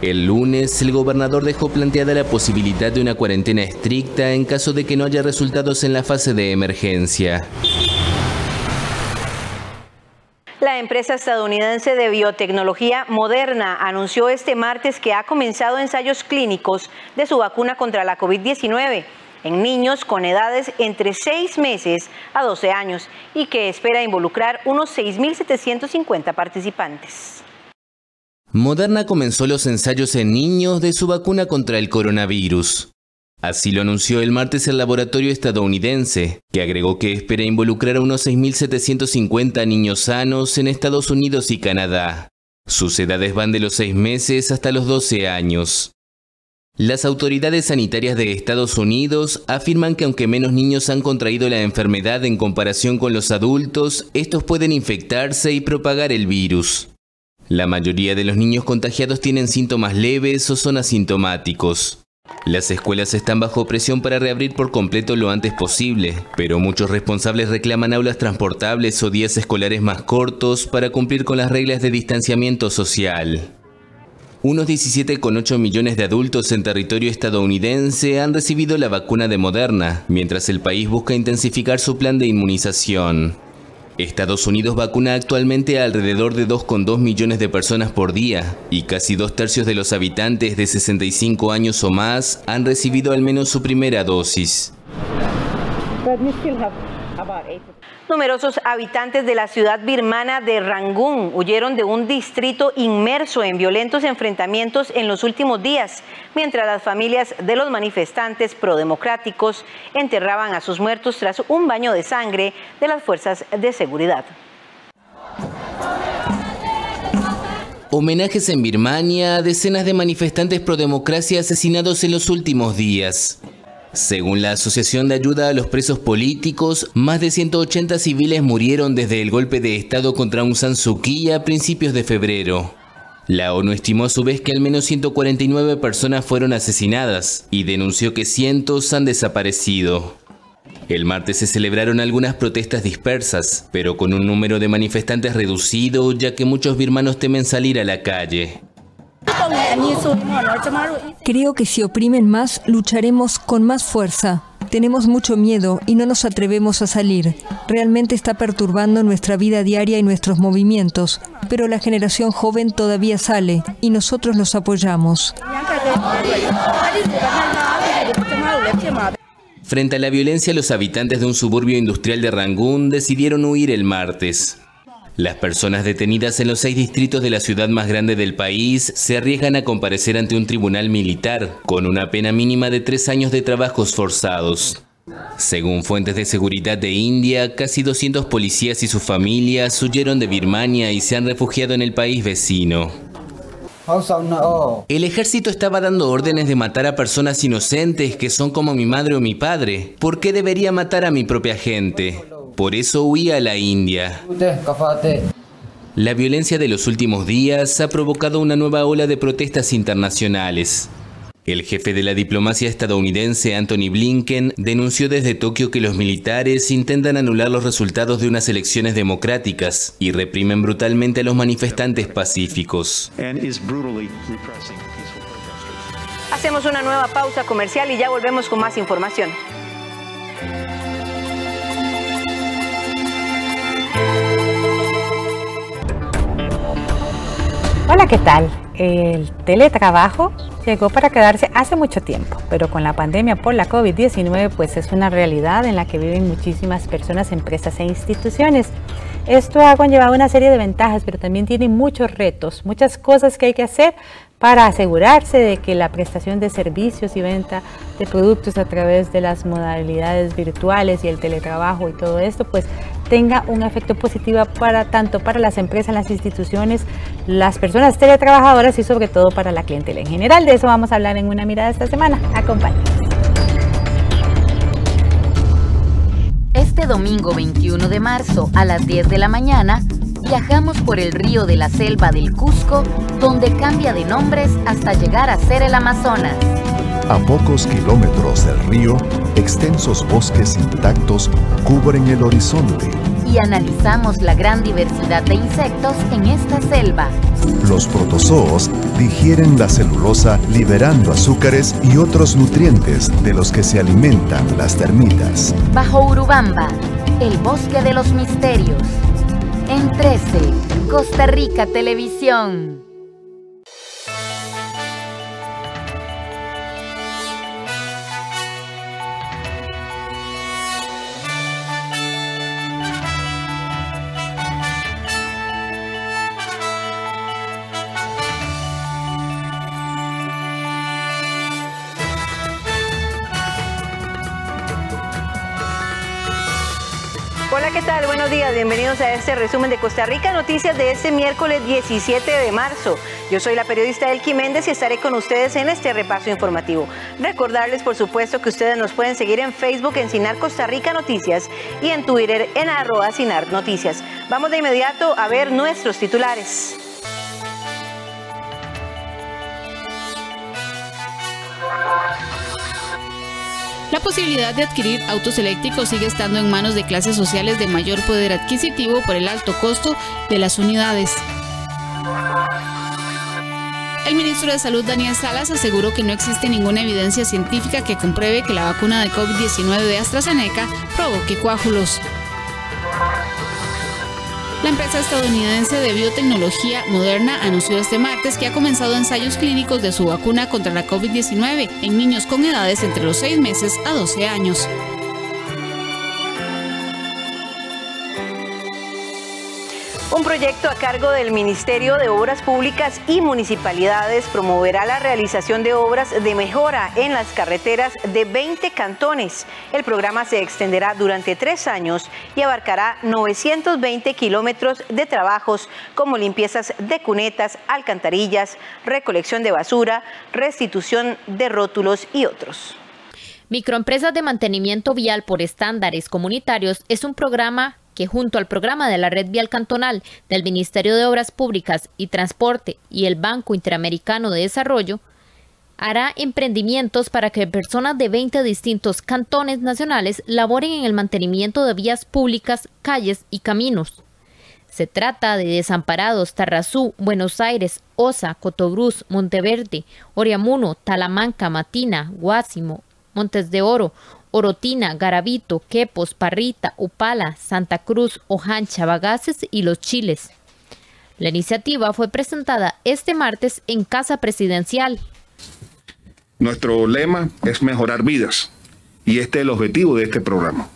El lunes, el gobernador dejó planteada la posibilidad de una cuarentena estricta en caso de que no haya resultados en la fase de emergencia. La empresa estadounidense de biotecnología Moderna anunció este martes que ha comenzado ensayos clínicos de su vacuna contra la COVID-19 en niños con edades entre 6 meses a 12 años y que espera involucrar unos 6.750 participantes. Moderna comenzó los ensayos en niños de su vacuna contra el coronavirus. Así lo anunció el martes el laboratorio estadounidense, que agregó que espera involucrar a unos 6.750 niños sanos en Estados Unidos y Canadá. Sus edades van de los 6 meses hasta los 12 años. Las autoridades sanitarias de Estados Unidos afirman que aunque menos niños han contraído la enfermedad en comparación con los adultos, estos pueden infectarse y propagar el virus. La mayoría de los niños contagiados tienen síntomas leves o son asintomáticos. Las escuelas están bajo presión para reabrir por completo lo antes posible, pero muchos responsables reclaman aulas transportables o días escolares más cortos para cumplir con las reglas de distanciamiento social. Unos 17,8 millones de adultos en territorio estadounidense han recibido la vacuna de Moderna, mientras el país busca intensificar su plan de inmunización. Estados Unidos vacuna actualmente a alrededor de 2,2 millones de personas por día y casi 2/3 de los habitantes de 65 años o más han recibido al menos su primera dosis. Numerosos habitantes de la ciudad birmana de Rangún huyeron de un distrito inmerso en violentos enfrentamientos en los últimos días, mientras las familias de los manifestantes prodemocráticos enterraban a sus muertos tras un baño de sangre de las fuerzas de seguridad. Homenajes en Birmania a decenas de manifestantes prodemocracia asesinados en los últimos días. Según la Asociación de Ayuda a los Presos Políticos, más de 180 civiles murieron desde el golpe de Estado contra Aung San Suu Kyi a principios de febrero. La ONU estimó a su vez que al menos 149 personas fueron asesinadas y denunció que cientos han desaparecido. El martes se celebraron algunas protestas dispersas, pero con un número de manifestantes reducido, ya que muchos birmanos temen salir a la calle. Creo que si oprimen más, lucharemos con más fuerza. Tenemos mucho miedo y no nos atrevemos a salir. Realmente está perturbando nuestra vida diaria y nuestros movimientos, pero la generación joven todavía sale y nosotros los apoyamos. Frente a la violencia, los habitantes de un suburbio industrial de Rangún decidieron huir el martes. Las personas detenidas en los 6 distritos de la ciudad más grande del país se arriesgan a comparecer ante un tribunal militar, con una pena mínima de 3 años de trabajos forzados. Según fuentes de seguridad de India, casi 200 policías y sus familias huyeron de Birmania y se han refugiado en el país vecino. El ejército estaba dando órdenes de matar a personas inocentes que son como mi madre o mi padre. ¿Por qué debería matar a mi propia gente? Por eso huí a la India. La violencia de los últimos días ha provocado una nueva ola de protestas internacionales. El jefe de la diplomacia estadounidense, Antony Blinken, denunció desde Tokio que los militares intentan anular los resultados de unas elecciones democráticas y reprimen brutalmente a los manifestantes pacíficos. Hacemos una nueva pausa comercial y ya volvemos con más información. Hola, ¿qué tal? El teletrabajo llegó para quedarse hace mucho tiempo, pero con la pandemia por la COVID-19 pues es una realidad en la que viven muchísimas personas, empresas e instituciones. Esto ha conllevado una serie de ventajas, pero también tiene muchos retos, muchas cosas que hay que hacer para asegurarse de que la prestación de servicios y venta de productos a través de las modalidades virtuales y el teletrabajo y todo esto pues tenga un efecto positivo tanto para las empresas, las instituciones, las personas teletrabajadoras y sobre todo para la clientela en general. De eso vamos a hablar en una mirada esta semana. Acompáñenos. Este domingo 21 de marzo a las 10 de la mañana viajamos por el río de la selva del Cusco, donde cambia de nombres hasta llegar a ser el Amazonas. A pocos kilómetros del río, extensos bosques intactos cubren el horizonte. Y analizamos la gran diversidad de insectos en esta selva. Los protozoos digieren la celulosa liberando azúcares y otros nutrientes de los que se alimentan las termitas. Bajo Urubamba, el bosque de los misterios. En 13, Costa Rica Televisión. Hola, ¿qué tal? Buenos días, bienvenidos a este resumen de Costa Rica Noticias de este miércoles 17 de marzo. Yo soy la periodista Elki Méndez y estaré con ustedes en este repaso informativo. Recordarles, por supuesto, que ustedes nos pueden seguir en Facebook en Cinar Costa Rica Noticias y en Twitter en @Cinar Noticias. Vamos de inmediato a ver nuestros titulares. La posibilidad de adquirir autos eléctricos sigue estando en manos de clases sociales de mayor poder adquisitivo por el alto costo de las unidades. El ministro de Salud, Daniel Salas, aseguró que no existe ninguna evidencia científica que compruebe que la vacuna de COVID-19 de AstraZeneca provoque coágulos. La empresa estadounidense de biotecnología Moderna anunció este martes que ha comenzado ensayos clínicos de su vacuna contra la COVID-19 en niños con edades entre los 6 meses a 12 años. Un proyecto a cargo del Ministerio de Obras Públicas y Municipalidades promoverá la realización de obras de mejora en las carreteras de 20 cantones. El programa se extenderá durante 3 años y abarcará 920 kilómetros de trabajos como limpiezas de cunetas, alcantarillas, recolección de basura, restitución de rótulos y otros. Microempresas de mantenimiento vial por estándares comunitarios es un programa que junto al programa de la Red Vial Cantonal del Ministerio de Obras Públicas y Transporte y el Banco Interamericano de Desarrollo, hará emprendimientos para que personas de 20 distintos cantones nacionales laboren en el mantenimiento de vías públicas, calles y caminos. Se trata de Desamparados, Tarrazú, Buenos Aires, Osa, Cotobruz, Monteverde, Oriamuno, Talamanca, Matina, Guásimo, Montes de Oro, Orotina, Garavito, Quepos, Parrita, Upala, Santa Cruz, Ojancha, Bagaces y Los Chiles. La iniciativa fue presentada este martes en Casa Presidencial. Nuestro lema es mejorar vidas y este es el objetivo de este programa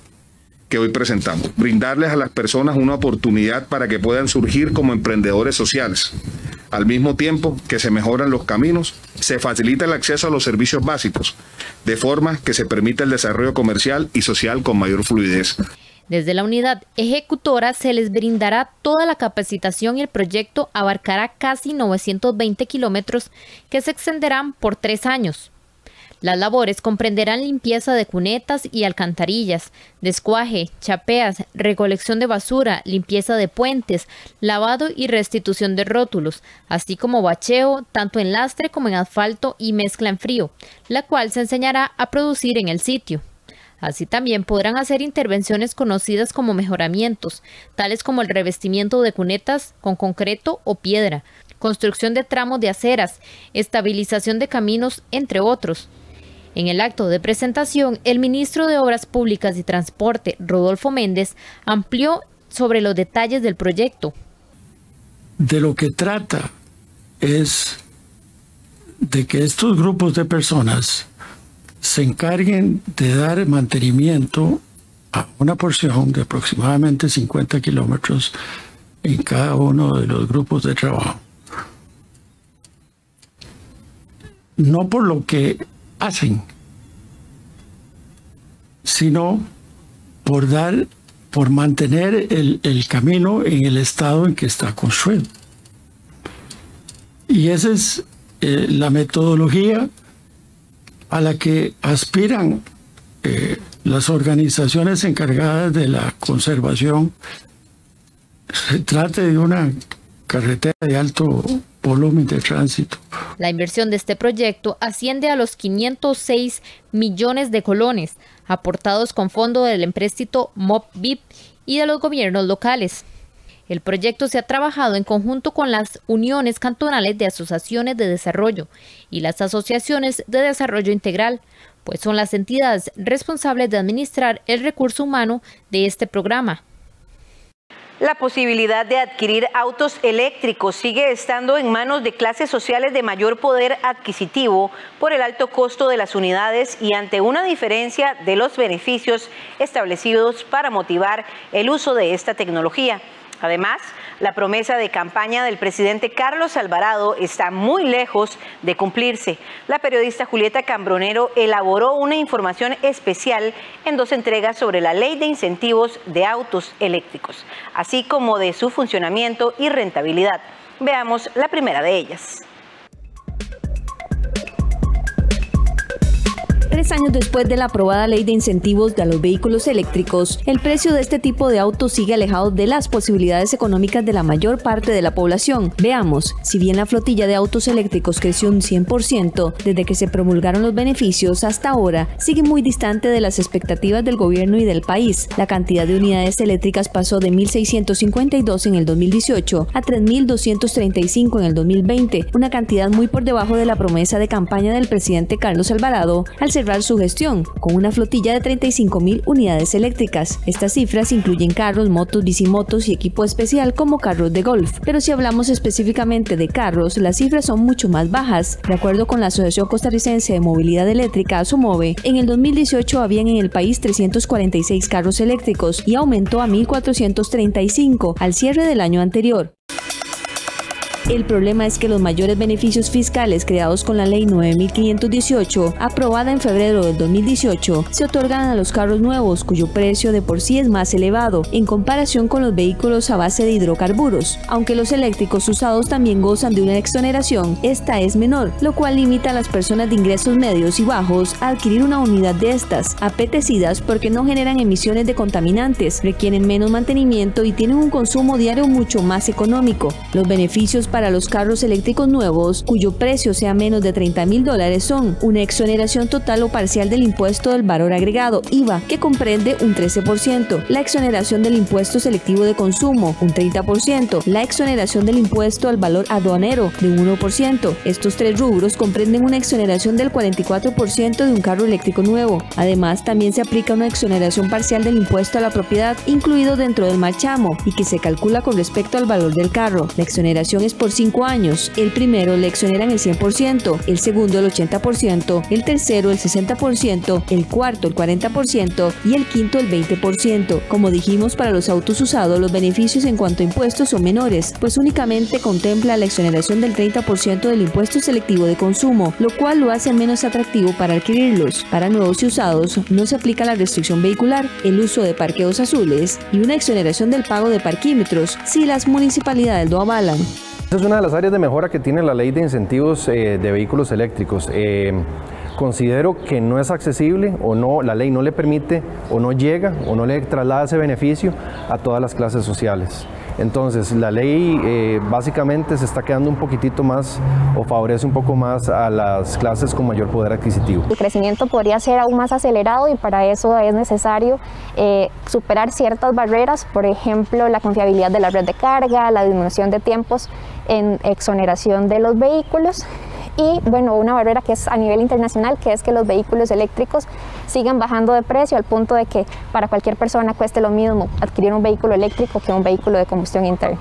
que hoy presentamos. Brindarles a las personas una oportunidad para que puedan surgir como emprendedores sociales. Al mismo tiempo que se mejoran los caminos, se facilita el acceso a los servicios básicos, de forma que se permita el desarrollo comercial y social con mayor fluidez. Desde la unidad ejecutora se les brindará toda la capacitación y el proyecto abarcará casi 920 kilómetros que se extenderán por 3 años. Las labores comprenderán limpieza de cunetas y alcantarillas, descuaje, chapeas, recolección de basura, limpieza de puentes, lavado y restitución de rótulos, así como bacheo, tanto en lastre como en asfalto y mezcla en frío, la cual se enseñará a producir en el sitio. Así también podrán hacer intervenciones conocidas como mejoramientos, tales como el revestimiento de cunetas con concreto o piedra, construcción de tramos de aceras, estabilización de caminos, entre otros. En el acto de presentación, el ministro de Obras Públicas y Transporte, Rodolfo Méndez, amplió sobre los detalles del proyecto. De lo que trata es de que estos grupos de personas se encarguen de dar mantenimiento a una porción de aproximadamente 50 kilómetros en cada uno de los grupos de trabajo. No por lo que hacen, sino por mantener el camino en el estado en que está construido. Y esa es la metodología a la que aspiran las organizaciones encargadas de la conservación. Se trata de una carretera de alto volumen de tránsito. La inversión de este proyecto asciende a los 506 millones de colones, aportados con fondo del empréstito MOP-BIP y de los gobiernos locales. El proyecto se ha trabajado en conjunto con las uniones cantonales de asociaciones de desarrollo y las asociaciones de desarrollo integral, pues son las entidades responsables de administrar el recurso humano de este programa. La posibilidad de adquirir autos eléctricos sigue estando en manos de clases sociales de mayor poder adquisitivo por el alto costo de las unidades y ante una diferencia de los beneficios establecidos para motivar el uso de esta tecnología. Además, la promesa de campaña del presidente Carlos Alvarado está muy lejos de cumplirse. La periodista Julieta Cambronero elaboró una información especial en 2 entregas sobre la ley de incentivos de autos eléctricos, así como de su funcionamiento y rentabilidad. Veamos la primera de ellas. 3 años después de la aprobada ley de incentivos a los vehículos eléctricos, el precio de este tipo de autos sigue alejado de las posibilidades económicas de la mayor parte de la población. Veamos, si bien la flotilla de autos eléctricos creció un 100% desde que se promulgaron los beneficios hasta ahora, sigue muy distante de las expectativas del gobierno y del país. La cantidad de unidades eléctricas pasó de 1.652 en el 2018 a 3.235 en el 2020, una cantidad muy por debajo de la promesa de campaña del presidente Carlos Alvarado al cerrar su gestión, con una flotilla de 35.000 unidades eléctricas. Estas cifras incluyen carros, motos, bicimotos y equipo especial como carros de golf. Pero si hablamos específicamente de carros, las cifras son mucho más bajas. De acuerdo con la Asociación Costarricense de Movilidad Eléctrica, ASOMOVE, en el 2018 habían en el país 346 carros eléctricos y aumentó a 1.435 al cierre del año anterior. El problema es que los mayores beneficios fiscales creados con la Ley 9518, aprobada en febrero del 2018, se otorgan a los carros nuevos, cuyo precio de por sí es más elevado en comparación con los vehículos a base de hidrocarburos. Aunque los eléctricos usados también gozan de una exoneración, esta es menor, lo cual limita a las personas de ingresos medios y bajos a adquirir una unidad de estas, apetecidas porque no generan emisiones de contaminantes, requieren menos mantenimiento y tienen un consumo diario mucho más económico. Los beneficios para los carros eléctricos nuevos, cuyo precio sea menos de $30.000, son una exoneración total o parcial del impuesto del valor agregado, IVA, que comprende un 13%, la exoneración del impuesto selectivo de consumo, un 30%, la exoneración del impuesto al valor aduanero, de un 1%. Estos tres rubros comprenden una exoneración del 44% de un carro eléctrico nuevo. Además, también se aplica una exoneración parcial del impuesto a la propiedad, incluido dentro del marchamo, y que se calcula con respecto al valor del carro. La exoneración es por 5 años. El primero le exoneran el 100%, el segundo el 80%, el tercero el 60%, el cuarto el 40% y el quinto el 20%. Como dijimos, para los autos usados, los beneficios en cuanto a impuestos son menores, pues únicamente contempla la exoneración del 30% del impuesto selectivo de consumo, lo cual lo hace menos atractivo para adquirirlos. Para nuevos y usados no se aplica la restricción vehicular, el uso de parqueos azules y una exoneración del pago de parquímetros si las municipalidades lo avalan. Esa es una de las áreas de mejora que tiene la ley de incentivos de vehículos eléctricos. Considero que no es accesible o no, la ley no le permite o no llega o no le traslada ese beneficio a todas las clases sociales. Entonces la ley básicamente se está quedando un poquitito más o favorece un poco más a las clases con mayor poder adquisitivo. El crecimiento podría ser aún más acelerado y para eso es necesario superar ciertas barreras, por ejemplo la confiabilidad de la red de carga, la disminución de tiempos en exoneración de los vehículos. Y bueno, una barrera que es a nivel internacional, que es que los vehículos eléctricos sigan bajando de precio al punto de que para cualquier persona cueste lo mismo adquirir un vehículo eléctrico que un vehículo de combustión interna.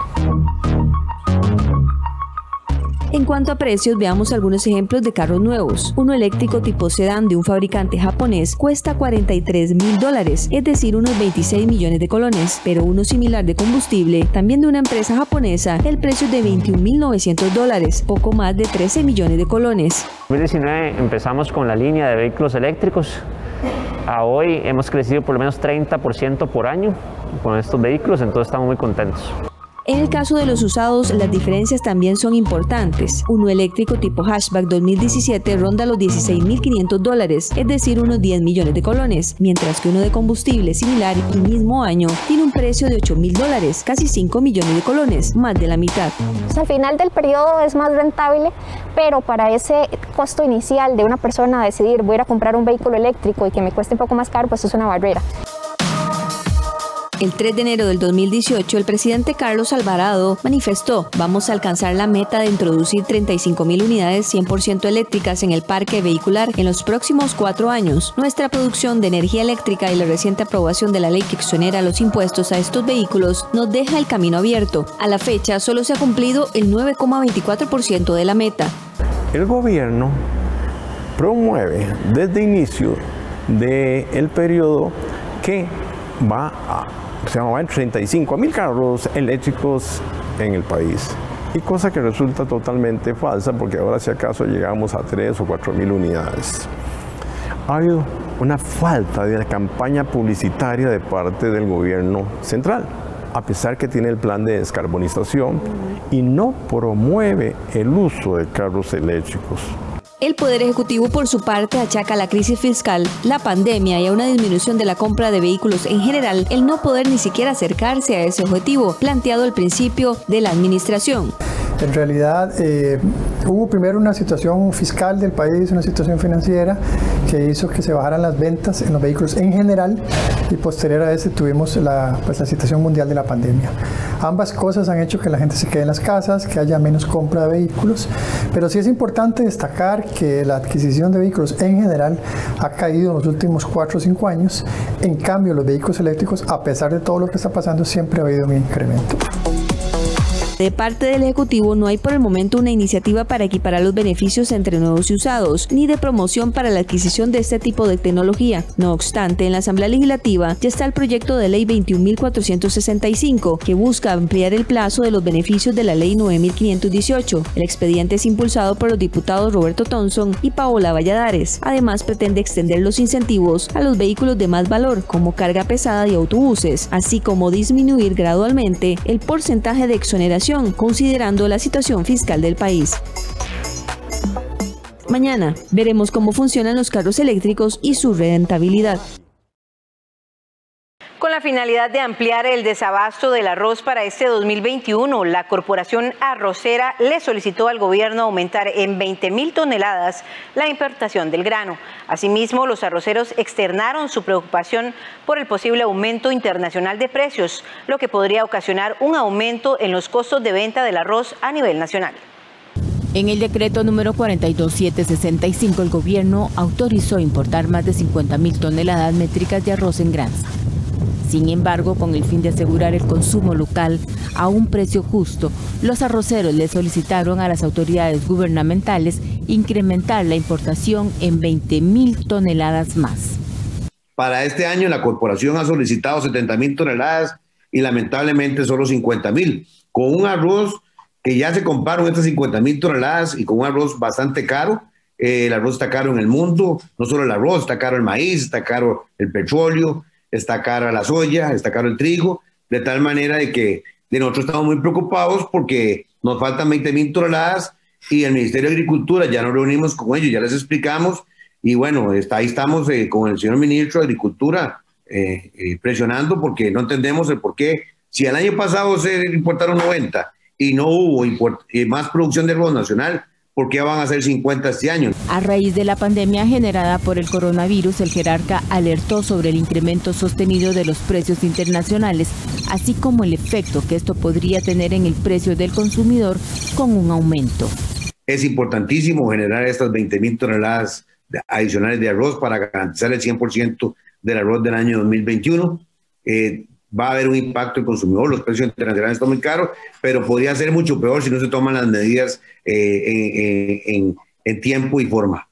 En cuanto a precios, veamos algunos ejemplos de carros nuevos. Uno eléctrico tipo sedán de un fabricante japonés cuesta $43.000, es decir, unos 26 millones de colones, pero uno similar de combustible, también de una empresa japonesa, el precio es de $21.900, poco más de 13 millones de colones. En 2019 empezamos con la línea de vehículos eléctricos. A hoy hemos crecido por lo menos 30% por año con estos vehículos, entonces estamos muy contentos. En el caso de los usados, las diferencias también son importantes. Uno eléctrico tipo hatchback 2017 ronda los $16.500, es decir, unos 10 millones de colones, mientras que uno de combustible similar y mismo año tiene un precio de $8.000, casi 5 millones de colones, más de la mitad. Al final del periodo es más rentable, pero para ese costo inicial de una persona decidir voy a ir a comprar un vehículo eléctrico y que me cueste un poco más caro, pues es una barrera. El 3 de enero del 2018, el presidente Carlos Alvarado manifestó: vamos a alcanzar la meta de introducir 35.000 unidades 100% eléctricas en el parque vehicular en los próximos 4 años. Nuestra producción de energía eléctrica y la reciente aprobación de la ley que exonera los impuestos a estos vehículos nos deja el camino abierto. A la fecha, solo se ha cumplido el 9,24% de la meta. El gobierno promueve desde inicio del periodo que se van 35.000 carros eléctricos en el país. Y cosa que resulta totalmente falsa porque ahora si acaso llegamos a 3 o 4.000 unidades. Ha habido una falta de campaña publicitaria de parte del gobierno central, a pesar que tiene el plan de descarbonización y no promueve el uso de carros eléctricos. El Poder Ejecutivo, por su parte, achaca a la crisis fiscal, la pandemia y a una disminución de la compra de vehículos en general el no poder ni siquiera acercarse a ese objetivo planteado al principio de la administración. En realidad hubo primero una situación fiscal del país, una situación financiera que hizo que se bajaran las ventas en los vehículos en general y posterior a ese tuvimos la situación mundial de la pandemia. Ambas cosas han hecho que la gente se quede en las casas, que haya menos compra de vehículos, pero sí es importante destacar que la adquisición de vehículos en general ha caído en los últimos 4 o 5 años. En cambio, los vehículos eléctricos, a pesar de todo lo que está pasando, siempre ha habido un incremento. De parte del Ejecutivo no hay por el momento una iniciativa para equiparar los beneficios entre nuevos y usados, ni de promoción para la adquisición de este tipo de tecnología. No obstante, en la Asamblea Legislativa ya está el proyecto de ley 21.465, que busca ampliar el plazo de los beneficios de la ley 9.518. El expediente es impulsado por los diputados Roberto Thompson y Paola Valladares. Además, pretende extender los incentivos a los vehículos de más valor, como carga pesada y autobuses, así como disminuir gradualmente el porcentaje de exoneración considerando la situación fiscal del país. Mañana veremos cómo funcionan los carros eléctricos y su rentabilidad. Con la la finalidad de ampliar el desabasto del arroz para este 2021, la Corporación Arrocera le solicitó al gobierno aumentar en 20.000 toneladas la importación del grano. Asimismo, los arroceros externaron su preocupación por el posible aumento internacional de precios, lo que podría ocasionar un aumento en los costos de venta del arroz a nivel nacional. En el decreto número 42765, el gobierno autorizó importar más de 50.000 toneladas métricas de arroz en granza. Sin embargo, con el fin de asegurar el consumo local a un precio justo, los arroceros le solicitaron a las autoridades gubernamentales incrementar la importación en 20.000 toneladas más. Para este año la corporación ha solicitado 70.000 toneladas y lamentablemente solo 50.000, con un arroz que ya se compara con estas 50.000 toneladas y con un arroz bastante caro. El arroz está caro en el mundo, no solo el arroz, está caro el maíz, está caro el petróleo, está cara la soya, está caro el trigo, de tal manera de que nosotros estamos muy preocupados porque nos faltan 20.000 toneladas y el Ministerio de Agricultura, ya nos reunimos con ellos, ya les explicamos y bueno, ahí estamos con el señor Ministro de Agricultura presionando porque no entendemos el por qué. Si el año pasado se importaron 90 y no hubo más producción de arroz nacional, ¿por qué van a ser 50 este año? A raíz de la pandemia generada por el coronavirus, el jerarca alertó sobre el incremento sostenido de los precios internacionales, así como el efecto que esto podría tener en el precio del consumidor con un aumento. Es importantísimo generar estas 20.000 toneladas adicionales de arroz para garantizar el 100% del arroz del año 2021. Va a haber un impacto en el consumidor, los precios internacionales están muy caros, pero podría ser mucho peor si no se toman las medidas en tiempo y forma.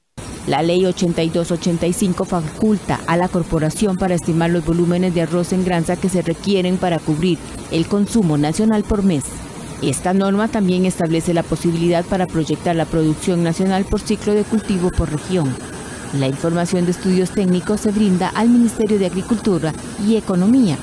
La ley 8285 faculta a la corporación para estimar los volúmenes de arroz en granza que se requieren para cubrir el consumo nacional por mes. Esta norma también establece la posibilidad para proyectar la producción nacional por ciclo de cultivo por región. La información de estudios técnicos se brinda al Ministerio de Agricultura y Economía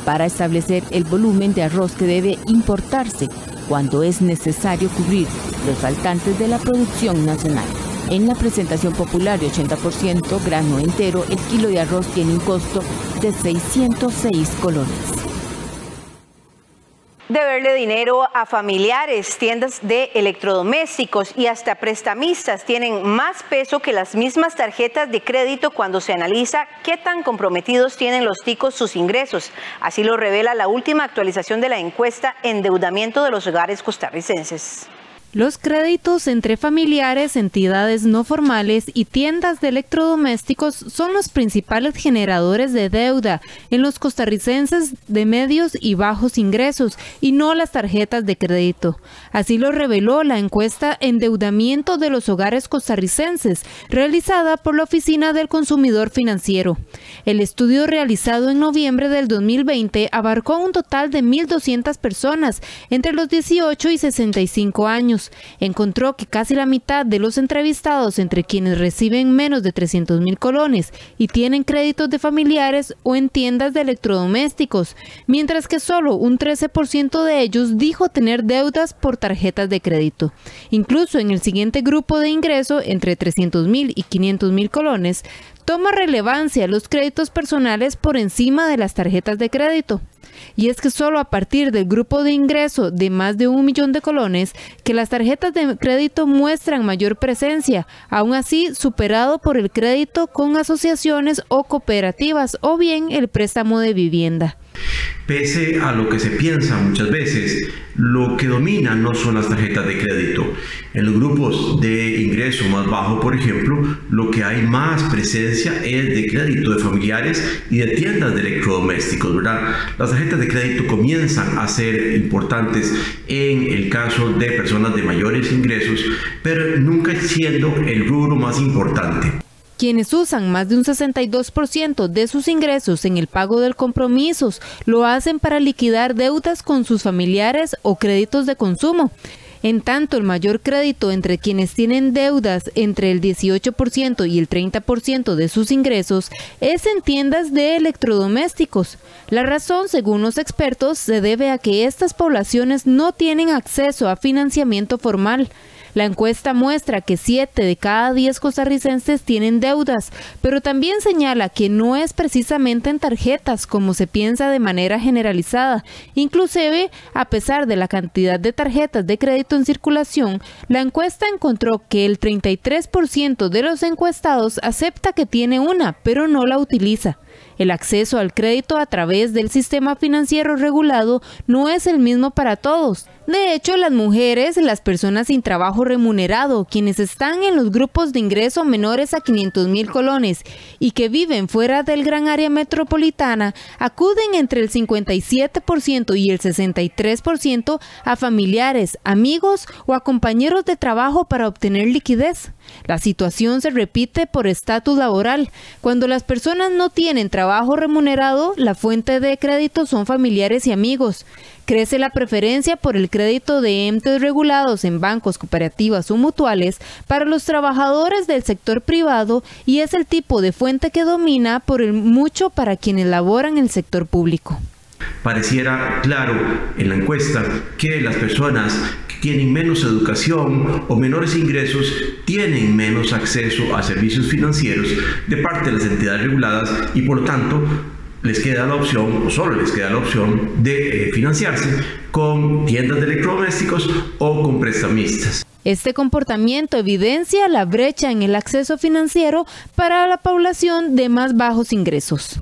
para establecer el volumen de arroz que debe importarse cuando es necesario cubrir los faltantes de la producción nacional. En la presentación popular de 80% grano entero, el kilo de arroz tiene un costo de 606 colones. Deberle dinero a familiares, tiendas de electrodomésticos y hasta prestamistas tienen más peso que las mismas tarjetas de crédito cuando se analiza qué tan comprometidos tienen los ticos sus ingresos. Así lo revela la última actualización de la encuesta Endeudamiento de los Hogares Costarricenses. Los créditos entre familiares, entidades no formales y tiendas de electrodomésticos son los principales generadores de deuda en los costarricenses de medios y bajos ingresos y no las tarjetas de crédito. Así lo reveló la encuesta Endeudamiento de los Hogares Costarricenses, realizada por la Oficina del Consumidor Financiero. El estudio realizado en noviembre del 2020 abarcó un total de 1.200 personas entre los 18 y 65 años. Encontró que casi la mitad de los entrevistados, entre quienes reciben menos de 300.000 colones y tienen créditos de familiares o en tiendas de electrodomésticos, mientras que solo un 13% de ellos dijo tener deudas por tarjetas de crédito. Incluso en el siguiente grupo de ingreso, entre 300.000 y 500.000 colones, toma relevancia los créditos personales por encima de las tarjetas de crédito. Y es que solo a partir del grupo de ingreso de más de 1 millón de colones que las tarjetas de crédito muestran mayor presencia, aún así superado por el crédito con asociaciones o cooperativas o bien el préstamo de vivienda. Pese a lo que se piensa muchas veces, lo que domina no son las tarjetas de crédito. En los grupos de ingreso más bajo, por ejemplo, lo que hay más presencia es de crédito de familiares y de tiendas de electrodomésticos, ¿verdad? Las tarjetas de crédito comienzan a ser importantes en el caso de personas de mayores ingresos, pero nunca siendo el rubro más importante. Quienes usan más de un 62% de sus ingresos en el pago de compromisos lo hacen para liquidar deudas con sus familiares o créditos de consumo. En tanto, el mayor crédito entre quienes tienen deudas entre el 18% y el 30% de sus ingresos es en tiendas de electrodomésticos. La razón, según los expertos, se debe a que estas poblaciones no tienen acceso a financiamiento formal. La encuesta muestra que 7 de cada 10 costarricenses tienen deudas, pero también señala que no es precisamente en tarjetas como se piensa de manera generalizada. Inclusive, a pesar de la cantidad de tarjetas de crédito en circulación, la encuesta encontró que el 33% de los encuestados acepta que tiene una, pero no la utiliza. El acceso al crédito a través del sistema financiero regulado no es el mismo para todos. De hecho, las mujeres, las personas sin trabajo remunerado, quienes están en los grupos de ingreso menores a 500,000 colones y que viven fuera del gran área metropolitana, acuden entre el 57% y el 63% a familiares, amigos o a compañeros de trabajo para obtener liquidez. La situación se repite por estatus laboral. Cuando las personas no tienen trabajo remunerado, la fuente de crédito son familiares y amigos. Crece la preferencia por el crédito de entes regulados en bancos, cooperativas o mutuales para los trabajadores del sector privado y es el tipo de fuente que domina por el mucho para quienes laboran en el sector público. Pareciera claro en la encuesta que las personas que tienen menos educación o menores ingresos tienen menos acceso a servicios financieros de parte de las entidades reguladas y por lo tanto les queda la opción, o solo les queda la opción de financiarse con tiendas de electrodomésticos o con prestamistas. Este comportamiento evidencia la brecha en el acceso financiero para la población de más bajos ingresos.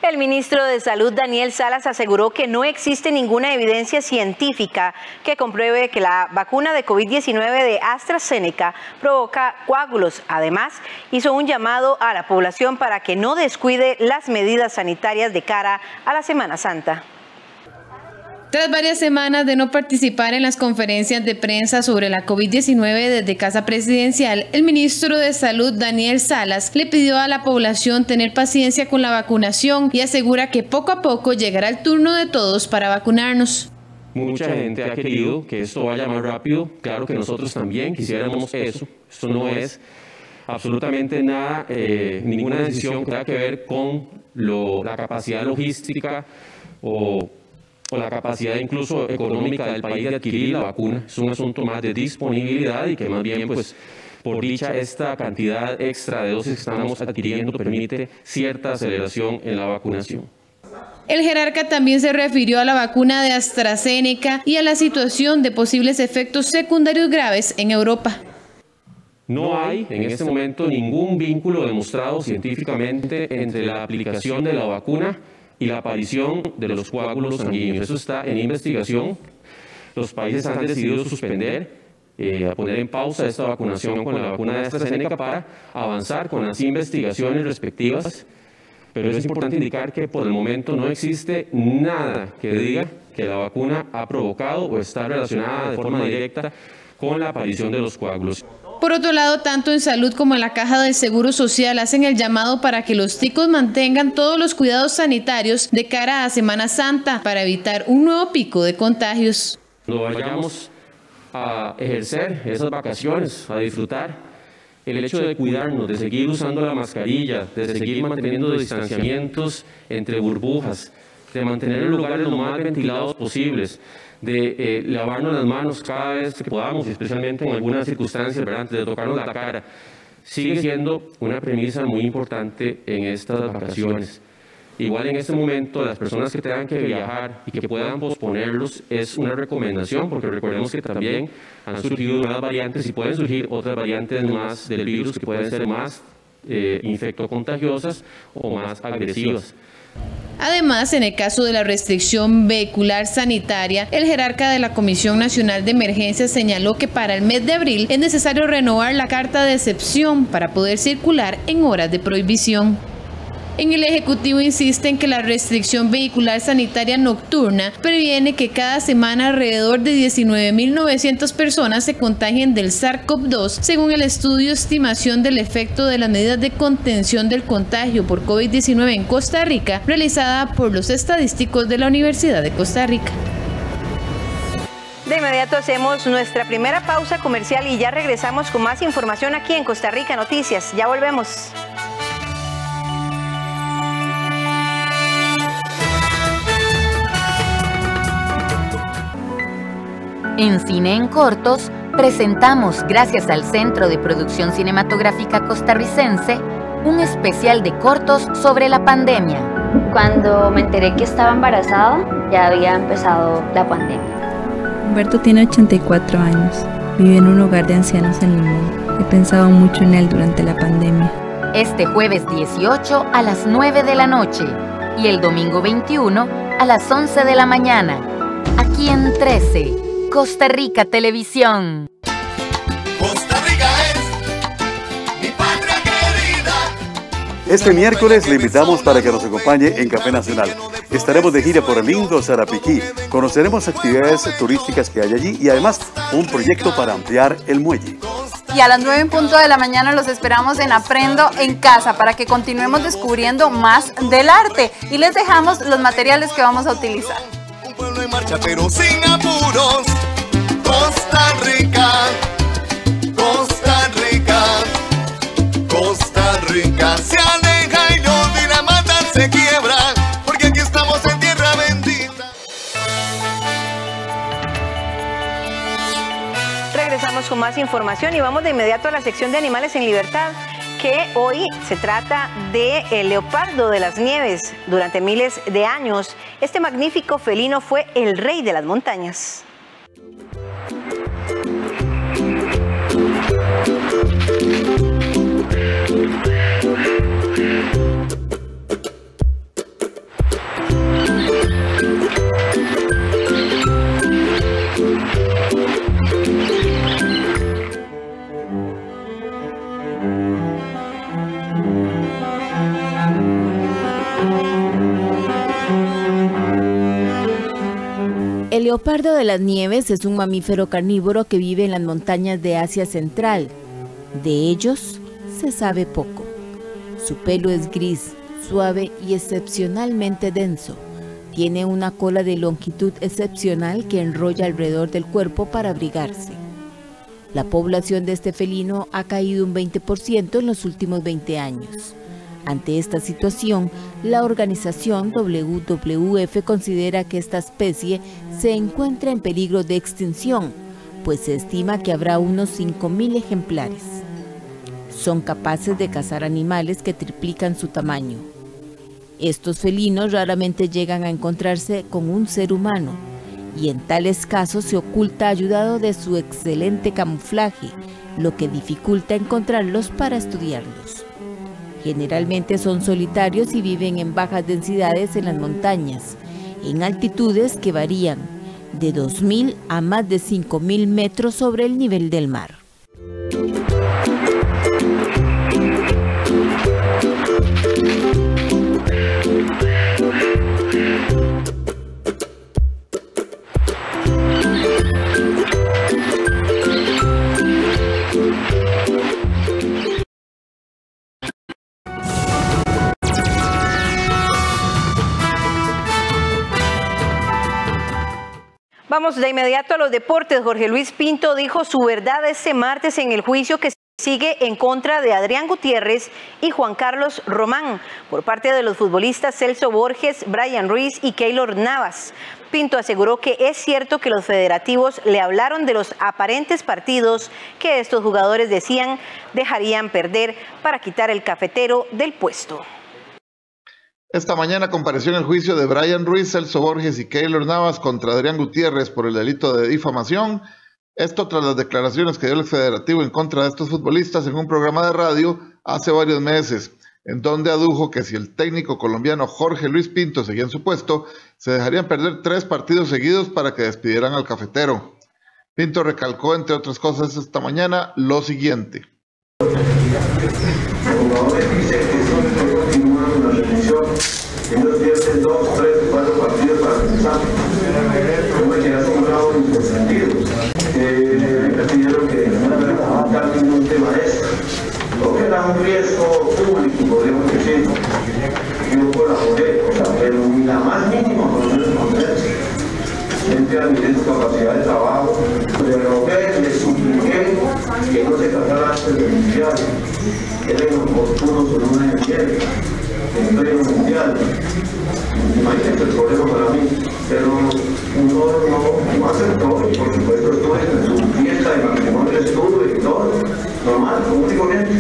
El ministro de Salud, Daniel Salas, aseguró que no existe ninguna evidencia científica que compruebe que la vacuna de COVID-19 de AstraZeneca provoca coágulos. Además, hizo un llamado a la población para que no descuide las medidas sanitarias de cara a la Semana Santa. Tras varias semanas de no participar en las conferencias de prensa sobre la COVID-19 desde Casa Presidencial, el ministro de Salud, Daniel Salas, le pidió a la población tener paciencia con la vacunación y asegura que poco a poco llegará el turno de todos para vacunarnos. Mucha gente ha querido que esto vaya más rápido, claro que nosotros también quisiéramos eso. Esto no es absolutamente nada, ninguna decisión que tenga que ver con la capacidad logística o la capacidad incluso económica del país de adquirir la vacuna. Es un asunto más de disponibilidad y que más bien, pues, por dicha, esta cantidad extra de dosis que estamos adquiriendo permite cierta aceleración en la vacunación. El jerarca también se refirió a la vacuna de AstraZeneca y a la situación de posibles efectos secundarios graves en Europa. No hay en este momento ningún vínculo demostrado científicamente entre la aplicación de la vacuna y la aparición de los coágulos sanguíneos. Eso está en investigación. Los países han decidido suspender, poner en pausa esta vacunación con la vacuna de AstraZeneca para avanzar con las investigaciones respectivas. Pero es importante indicar que por el momento no existe nada que diga que la vacuna ha provocado o está relacionada de forma directa con la aparición de los coágulos. Por otro lado, tanto en Salud como en la Caja del Seguro Social hacen el llamado para que los ticos mantengan todos los cuidados sanitarios de cara a Semana Santa para evitar un nuevo pico de contagios. Cuando vayamos a ejercer esas vacaciones, a disfrutar, el hecho de cuidarnos, de seguir usando la mascarilla, de seguir manteniendo distanciamientos entre burbujas, de mantener los lugares lo más ventilados posibles, de lavarnos las manos cada vez que podamos, especialmente en algunas circunstancias, ¿verdad?, antes de tocarnos la cara, sigue siendo una premisa muy importante en estas vacaciones. Igual en este momento, las personas que tengan que viajar y que puedan posponerlos es una recomendación, porque recordemos que también han surgido nuevas variantes y pueden surgir otras variantes más del virus que pueden ser más infectocontagiosas o más agresivas. Además, en el caso de la restricción vehicular sanitaria, el jerarca de la Comisión Nacional de Emergencias señaló que para el mes de abril es necesario renovar la carta de excepción para poder circular en horas de prohibición. En el Ejecutivo insisten que la restricción vehicular sanitaria nocturna previene que cada semana alrededor de 19.900 personas se contagien del SARS-CoV-2, según el estudio Estimación del efecto de las medidas de contención del contagio por COVID-19 en Costa Rica, realizada por los estadísticos de la Universidad de Costa Rica. De inmediato hacemos nuestra primera pausa comercial y ya regresamos con más información aquí en Costa Rica Noticias. Ya volvemos. En Cine en Cortos, presentamos, gracias al Centro de Producción Cinematográfica Costarricense, un especial de cortos sobre la pandemia. Cuando me enteré que estaba embarazada, ya había empezado la pandemia. Humberto tiene 84 años. Vive en un hogar de ancianos en Limón. He pensado mucho en él durante la pandemia. Este jueves 18 a las 9 de la noche y el domingo 21 a las 11 de la mañana. Aquí en 13, Costa Rica Televisión. Costa Rica es mi patria querida. Este miércoles le invitamos para que nos acompañe en Café Nacional. Estaremos de gira por el lindo Sarapiquí. Conoceremos actividades turísticas que hay allí y además un proyecto para ampliar el muelle. Y a las 9 en punto de la mañana los esperamos en Aprendo en Casa para que continuemos descubriendo más del arte. Y les dejamos los materiales que vamos a utilizar. Un pueblo en marcha pero sin apuros. Costa Rica, Costa Rica, Costa Rica se aleja y no Dinamarca se quiebra, porque aquí estamos en tierra bendita. Regresamos con más información y vamos de inmediato a la sección de Animales en Libertad, que hoy se trata del leopardo de las nieves. Durante miles de años, este magnífico felino fue el rey de las montañas. El leopardo de las nieves es un mamífero carnívoro que vive en las montañas de Asia Central. De ellos se sabe poco. Su pelo es gris, suave y excepcionalmente denso. Tiene una cola de longitud excepcional que enrolla alrededor del cuerpo para abrigarse. La población de este felino ha caído un 20% en los últimos 20 años. Ante esta situación, la organización WWF considera que esta especie se encuentra en peligro de extinción, pues se estima que habrá unos 5.000 ejemplares. Son capaces de cazar animales que triplican su tamaño. Estos felinos raramente llegan a encontrarse con un ser humano, y en tales casos se oculta ayudado de su excelente camuflaje, lo que dificulta encontrarlos para estudiarlos. Generalmente son solitarios y viven en bajas densidades en las montañas, en altitudes que varían de 2.000 a más de 5.000 metros sobre el nivel del mar. Vamos de inmediato a los deportes. Jorge Luis Pinto dijo su verdad este martes en el juicio que sigue en contra de Adrián Gutiérrez y Juan Carlos Román por parte de los futbolistas Celso Borges, Brian Ruiz y Keylor Navas. Pinto aseguró que es cierto que los federativos le hablaron de los aparentes partidos que estos jugadores decían dejarían perder para quitar el cafetero del puesto. Esta mañana compareció en el juicio de Brian Ruiz, Celso Borges y Keylor Navas contra Adrián Gutiérrez por el delito de difamación. Esto tras las declaraciones que dio el federativo en contra de estos futbolistas en un programa de radio hace varios meses, en donde adujo que si el técnico colombiano Jorge Luis Pinto seguía en su puesto, se dejarían perder 3 partidos seguidos para que despidieran al cafetero. Pinto recalcó, entre otras cosas, esta mañana lo siguiente. Ellos pierden 2, 3, 4 partidos para empezar. Yo me quedé asombrado y sorprendido. Me pidieron que no me ningún tema de eso. Porque era un riesgo público, podemos decir. Yo colaboré, pero ni la más mínima por lo menos confianza. Gente a nivel de capacidad de trabajo. Le rogué, le supliqué que no se casara antes del mundial. Era inoportuno sobre una de en pleno mundial. Imagínense el problema para mí, pero no aceptó y por supuesto estuve en su fiesta de matrimonio. normal, común y corriente.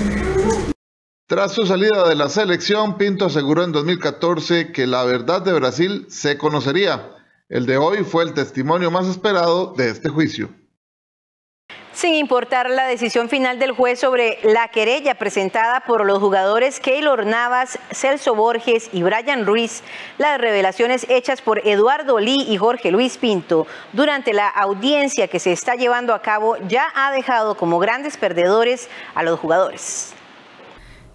Tras su salida de la selección, Pinto aseguró en 2014 que la verdad de Brasil se conocería. El de hoy fue el testimonio más esperado de este juicio. Sin importar la decisión final del juez sobre la querella presentada por los jugadores Keylor Navas, Celso Borges y Brian Ruiz, las revelaciones hechas por Eduardo Lee y Jorge Luis Pinto durante la audiencia que se está llevando a cabo ya ha dejado como grandes perdedores a los jugadores.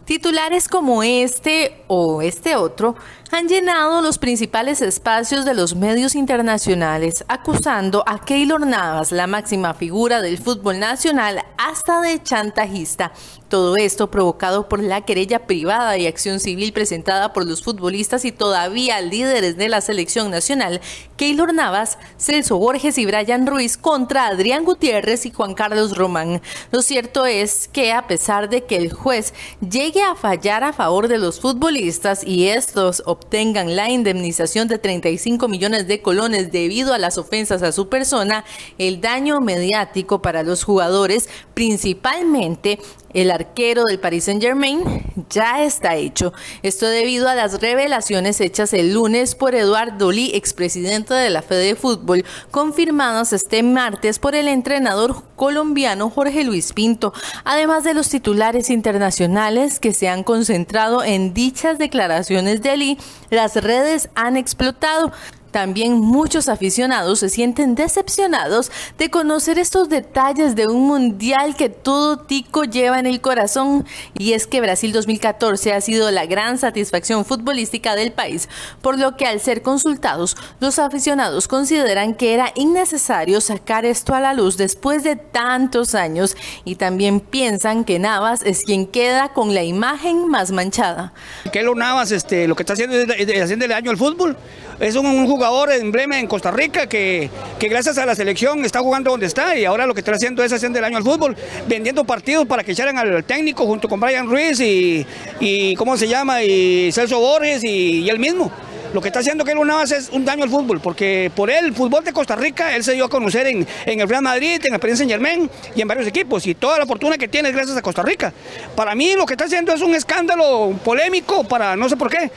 Titulares como este o este otro han llenado los principales espacios de los medios internacionales, acusando a Keylor Navas, la máxima figura del fútbol nacional, hasta de chantajista. Todo esto provocado por la querella privada y acción civil presentada por los futbolistas y todavía líderes de la selección nacional, Keylor Navas, Celso Borges y Brian Ruiz, contra Adrián Gutiérrez y Juan Carlos Román. Lo cierto es que a pesar de que el juez llegue a fallar a favor de los futbolistas y estos obtengan la indemnización de 35 millones de colones debido a las ofensas a su persona, el daño mediático para los jugadores, principalmente el arquero del Paris Saint-Germain, ya está hecho. Esto debido a las revelaciones hechas el lunes por Eduardo Lee, expresidente de la Fede de Fútbol, confirmadas este martes por el entrenador colombiano Jorge Luis Pinto, además de los titulares internacionales que se han concentrado en dichas declaraciones de Lee. Las redes han explotado. También muchos aficionados se sienten decepcionados de conocer estos detalles de un mundial que todo tico lleva en el corazón, y es que Brasil 2014 ha sido la gran satisfacción futbolística del país, por lo que al ser consultados, los aficionados consideran que era innecesario sacar esto a la luz después de tantos años, y también piensan que Navas es quien queda con la imagen más manchada. Keylor Navas lo que está haciendo es haciéndole daño al fútbol. Es un jugador emblema en Costa Rica que gracias a la selección está jugando donde está, y ahora lo que está haciendo es haciendo daño al fútbol, vendiendo partidos para que echaran al técnico junto con Brian Ruiz y ¿cómo se llama? Y Celso Borges y él mismo. Lo que está haciendo Keylor Navas es un daño al fútbol, porque por él, el fútbol de Costa Rica, él se dio a conocer en el Real Madrid, en el Paris Saint-Germain y en varios equipos, y toda la fortuna que tiene es gracias a Costa Rica. Para mí lo que está haciendo es un escándalo polémico para no sé por qué.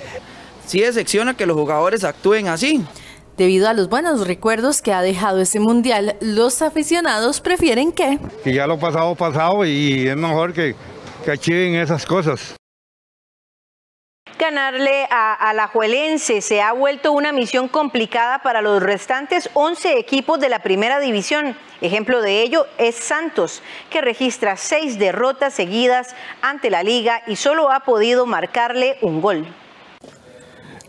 Sí decepciona que los jugadores actúen así. Debido a los buenos recuerdos que ha dejado ese mundial, los aficionados prefieren que ya lo pasado y es mejor que archiven esas cosas. Ganarle a Alajuelense se ha vuelto una misión complicada para los restantes 11 equipos de la primera división. Ejemplo de ello es Santos, que registra 6 derrotas seguidas ante la liga y solo ha podido marcarle un gol.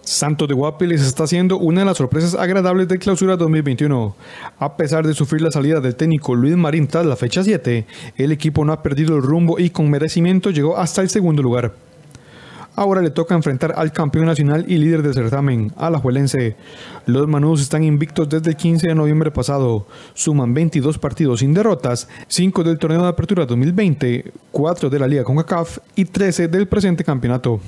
Santos de Guapiles está siendo una de las sorpresas agradables de Clausura 2021. A pesar de sufrir la salida del técnico Luis Marín tras la fecha 7, el equipo no ha perdido el rumbo y con merecimiento llegó hasta el segundo lugar. Ahora le toca enfrentar al campeón nacional y líder del certamen, Alajuelense. Los manudos están invictos desde el 15 de noviembre pasado. Suman 22 partidos sin derrotas, 5 del torneo de apertura 2020, 4 de la Liga CONCACAF y 13 del presente campeonato.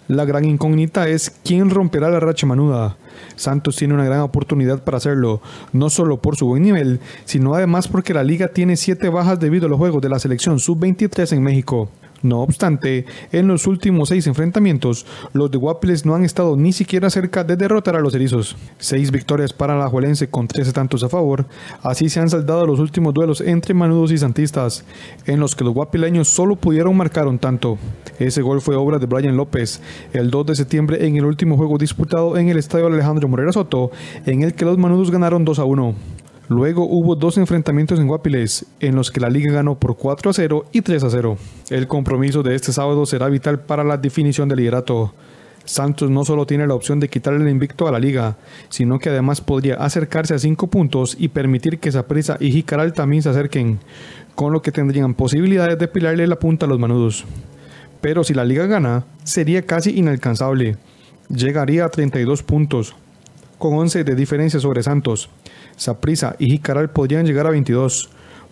La gran incógnita es quién romperá la racha manuda. Santos tiene una gran oportunidad para hacerlo, no solo por su buen nivel, sino además porque la liga tiene 7 bajas debido a los juegos de la selección sub-23 en México. No obstante, en los últimos 6 enfrentamientos, los de Guapiles no han estado ni siquiera cerca de derrotar a los erizos. 6 victorias para la Alajuelense con 13 tantos a favor. Así se han saldado los últimos duelos entre manudos y santistas, en los que los guapileños solo pudieron marcar un tanto. Ese gol fue obra de Brian López, el 2 de septiembre en el último juego disputado en el estadio Alejandro Morera Soto, en el que los manudos ganaron 2-1. Luego hubo 2 enfrentamientos en Guapiles, en los que la liga ganó por 4-0 y 3-0. El compromiso de este sábado será vital para la definición del liderato. Santos no solo tiene la opción de quitarle el invicto a la liga, sino que además podría acercarse a 5 puntos y permitir que Saprissa y Jicaral también se acerquen, con lo que tendrían posibilidades de pilarle la punta a los manudos. Pero si la liga gana, sería casi inalcanzable. Llegaría a 32 puntos, con 11 de diferencia sobre Santos. Saprissa y Jicaral podrían llegar a 22,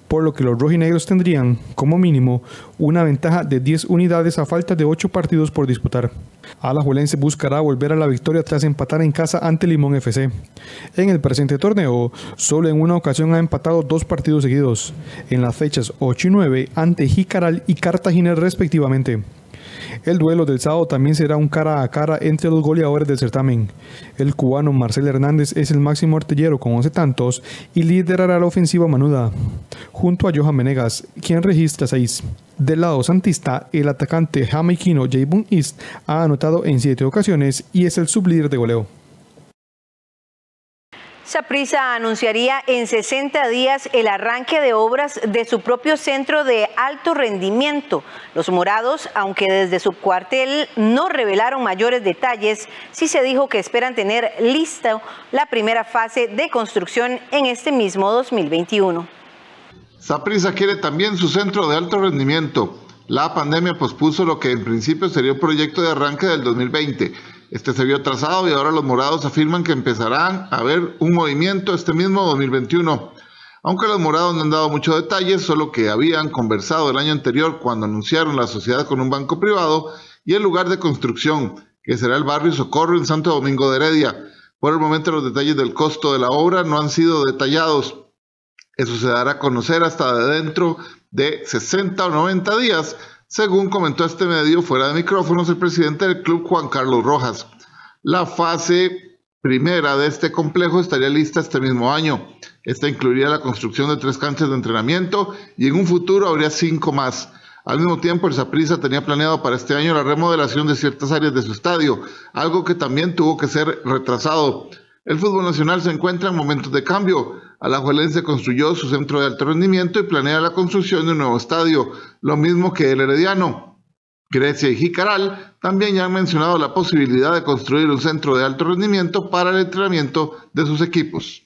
por lo que los rojinegros tendrían, como mínimo, una ventaja de 10 unidades a falta de 8 partidos por disputar. Alajuelense buscará volver a la victoria tras empatar en casa ante Limón FC. En el presente torneo, solo en una ocasión ha empatado 2 partidos seguidos, en las fechas 8 y 9 ante Jicaral y Cartagena respectivamente. El duelo del sábado también será un cara a cara entre los goleadores del certamen. El cubano Marcel Hernández es el máximo artillero con 11 tantos y liderará la ofensiva manuda, junto a Johan Venegas, quien registra 6. Del lado santista, el atacante jamaiquino Jayvon East ha anotado en 7 ocasiones y es el sublíder de goleo. Saprissa anunciaría en 60 días el arranque de obras de su propio centro de alto rendimiento. Los morados, aunque desde su cuartel no revelaron mayores detalles, sí se dijo que esperan tener lista la primera fase de construcción en este mismo 2021. Saprissa quiere también su centro de alto rendimiento. La pandemia pospuso lo que en principio sería un proyecto de arranque del 2020. Este se vio atrasado y ahora los morados afirman que empezarán a haber un movimiento este mismo 2021. Aunque los morados no han dado muchos detalles, solo que habían conversado el año anterior cuando anunciaron la sociedad con un banco privado y el lugar de construcción, que será el barrio Socorro en Santo Domingo de Heredia. Por el momento los detalles del costo de la obra no han sido detallados. Eso se dará a conocer hasta dentro de 60 o 90 días, según comentó este medio fuera de micrófonos el presidente del club, Juan Carlos Rojas. La fase primera de este complejo estaría lista este mismo año. Esta incluiría la construcción de 3 canchas de entrenamiento y en un futuro habría 5 más. Al mismo tiempo, el Saprissa tenía planeado para este año la remodelación de ciertas áreas de su estadio, algo que también tuvo que ser retrasado. El fútbol nacional se encuentra en momentos de cambio. Alajuelense construyó su centro de alto rendimiento y planea la construcción de un nuevo estadio, lo mismo que el Herediano. Grecia y Jicaral también ya han mencionado la posibilidad de construir un centro de alto rendimiento para el entrenamiento de sus equipos.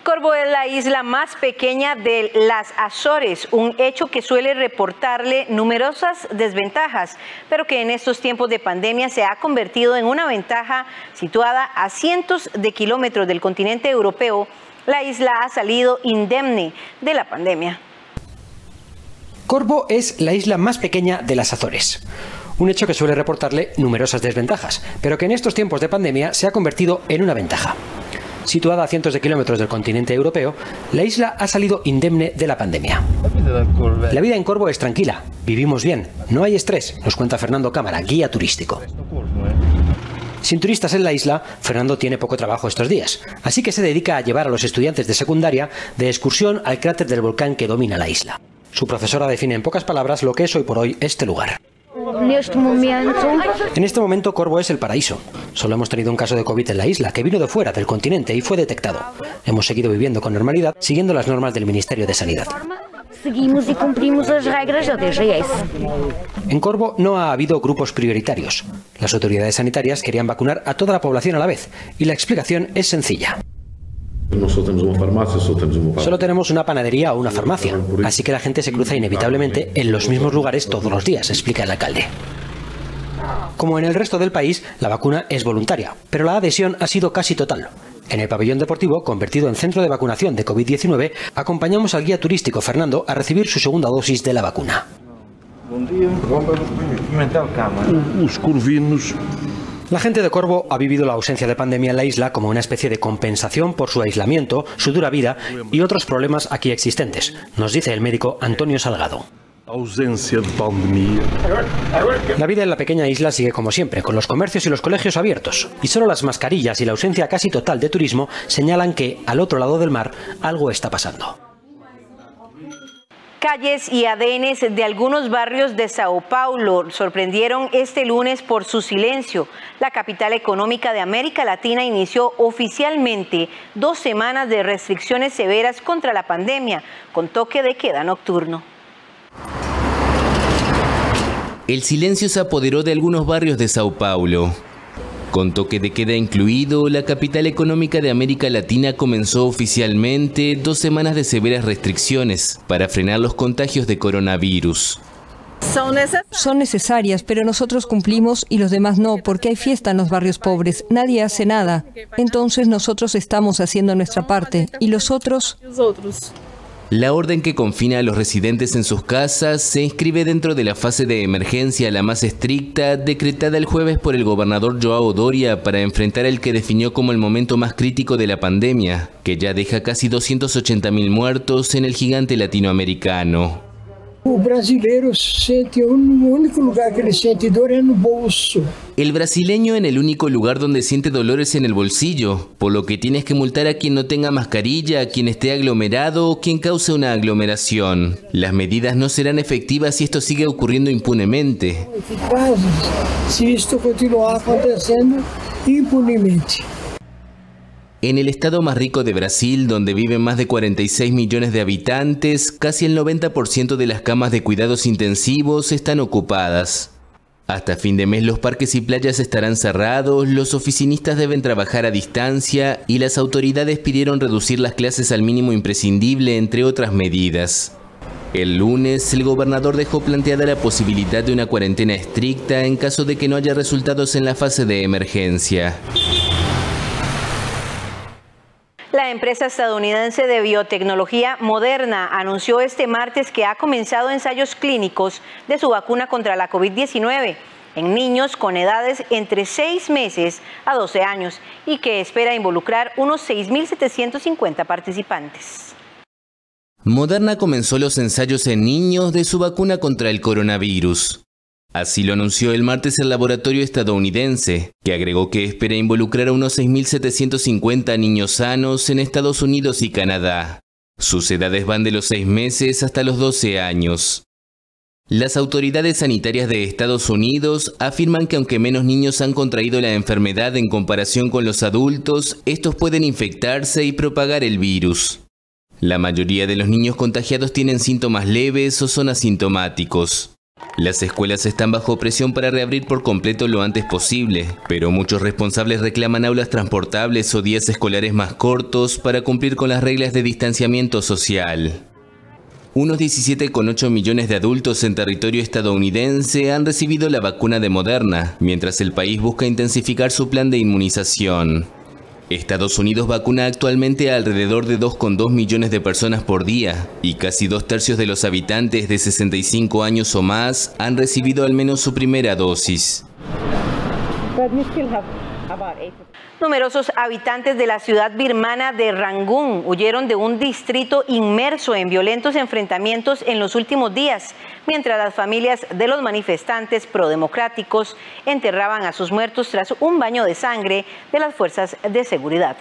Corvo es la isla más pequeña de las Azores, un hecho que suele reportarle numerosas desventajas, pero que en estos tiempos de pandemia se ha convertido en una ventaja. Situada a cientos de kilómetros del continente europeo, la isla ha salido indemne de la pandemia. Corvo es la isla más pequeña de las Azores. Un hecho que suele reportarle numerosas desventajas, pero que en estos tiempos de pandemia se ha convertido en una ventaja. Situada a cientos de kilómetros del continente europeo, la isla ha salido indemne de la pandemia. La vida en Corvo es tranquila, vivimos bien, no hay estrés, nos cuenta Fernando Cámara, guía turístico. Sin turistas en la isla, Fernando tiene poco trabajo estos días, así que se dedica a llevar a los estudiantes de secundaria de excursión al cráter del volcán que domina la isla. Su profesora define en pocas palabras lo que es hoy por hoy este lugar. En este momento Corvo es el paraíso. Solo hemos tenido un caso de COVID en la isla, que vino de fuera del continente y fue detectado. Hemos seguido viviendo con normalidad, siguiendo las normas del Ministerio de Sanidad. Seguimos y cumplimos las reglas del DGS. En Corvo no ha habido grupos prioritarios. Las autoridades sanitarias querían vacunar a toda la población a la vez, y la explicación es sencilla. Solo tenemos una panadería o una farmacia, así que la gente se cruza inevitablemente en los mismos lugares todos los días, explica el alcalde. Como en el resto del país, la vacuna es voluntaria, pero la adhesión ha sido casi total. En el pabellón deportivo, convertido en centro de vacunación de COVID-19, acompañamos al guía turístico Fernando a recibir su segunda dosis de la vacuna. La gente de Corvo ha vivido la ausencia de pandemia en la isla como una especie de compensación por su aislamiento, su dura vida y otros problemas aquí existentes, nos dice el médico Antonio Salgado. La vida en la pequeña isla sigue como siempre, con los comercios y los colegios abiertos, y solo las mascarillas y la ausencia casi total de turismo señalan que, al otro lado del mar, algo está pasando. Calles y andenes de algunos barrios de Sao Paulo sorprendieron este lunes por su silencio. La capital económica de América Latina inició oficialmente 2 semanas de restricciones severas contra la pandemia, con toque de queda nocturno. El silencio se apoderó de algunos barrios de Sao Paulo. Con toque de queda incluido, la capital económica de América Latina comenzó oficialmente 2 semanas de severas restricciones para frenar los contagios de coronavirus. Son necesarias, pero nosotros cumplimos y los demás no, porque hay fiesta en los barrios pobres. Nadie hace nada. Entonces nosotros estamos haciendo nuestra parte. ¿Y los otros? La orden que confina a los residentes en sus casas se inscribe dentro de la fase de emergencia la más estricta decretada el jueves por el gobernador João Doria para enfrentar el que definió como el momento más crítico de la pandemia, que ya deja casi 280.000 muertos en el gigante latinoamericano. O brasileiro sente o único lugar que ele sente dor é no bolso. El brasileño en el único lugar donde siente dolores en el bolsillo, por lo que tienes que multar a quien no tenga mascarilla, a quien esté aglomerado o quien cause una aglomeración. Las medidas no serán efectivas si esto sigue ocurriendo impunemente. Eficazes se isto continuar acontecendo impunemente. En el estado más rico de Brasil, donde viven más de 46 millones de habitantes, casi el 90% de las camas de cuidados intensivos están ocupadas. Hasta fin de mes los parques y playas estarán cerrados, los oficinistas deben trabajar a distancia y las autoridades pidieron reducir las clases al mínimo imprescindible, entre otras medidas. El lunes, el gobernador dejó planteada la posibilidad de una cuarentena estricta en caso de que no haya resultados en la fase de emergencia. La empresa estadounidense de biotecnología Moderna anunció este martes que ha comenzado ensayos clínicos de su vacuna contra la COVID-19 en niños con edades entre 6 meses a 12 años y que espera involucrar unos 6.750 participantes. Moderna comenzó los ensayos en niños de su vacuna contra el coronavirus. Así lo anunció el martes el laboratorio estadounidense, que agregó que espera involucrar a unos 6.750 niños sanos en Estados Unidos y Canadá. Sus edades van de los 6 meses hasta los 12 años. Las autoridades sanitarias de Estados Unidos afirman que aunque menos niños han contraído la enfermedad en comparación con los adultos, estos pueden infectarse y propagar el virus. La mayoría de los niños contagiados tienen síntomas leves o son asintomáticos. Las escuelas están bajo presión para reabrir por completo lo antes posible, pero muchos responsables reclaman aulas transportables o días escolares más cortos para cumplir con las reglas de distanciamiento social. Unos 17,8 millones de adultos en territorio estadounidense han recibido la vacuna de Moderna, mientras el país busca intensificar su plan de inmunización. Estados Unidos vacuna actualmente a alrededor de 2,2 millones de personas por día y casi 2/3 de los habitantes de 65 años o más han recibido al menos su primera dosis. Numerosos habitantes de la ciudad birmana de Rangún huyeron de un distrito inmerso en violentos enfrentamientos en los últimos días, mientras las familias de los manifestantes prodemocráticos enterraban a sus muertos tras un baño de sangre de las fuerzas de seguridad.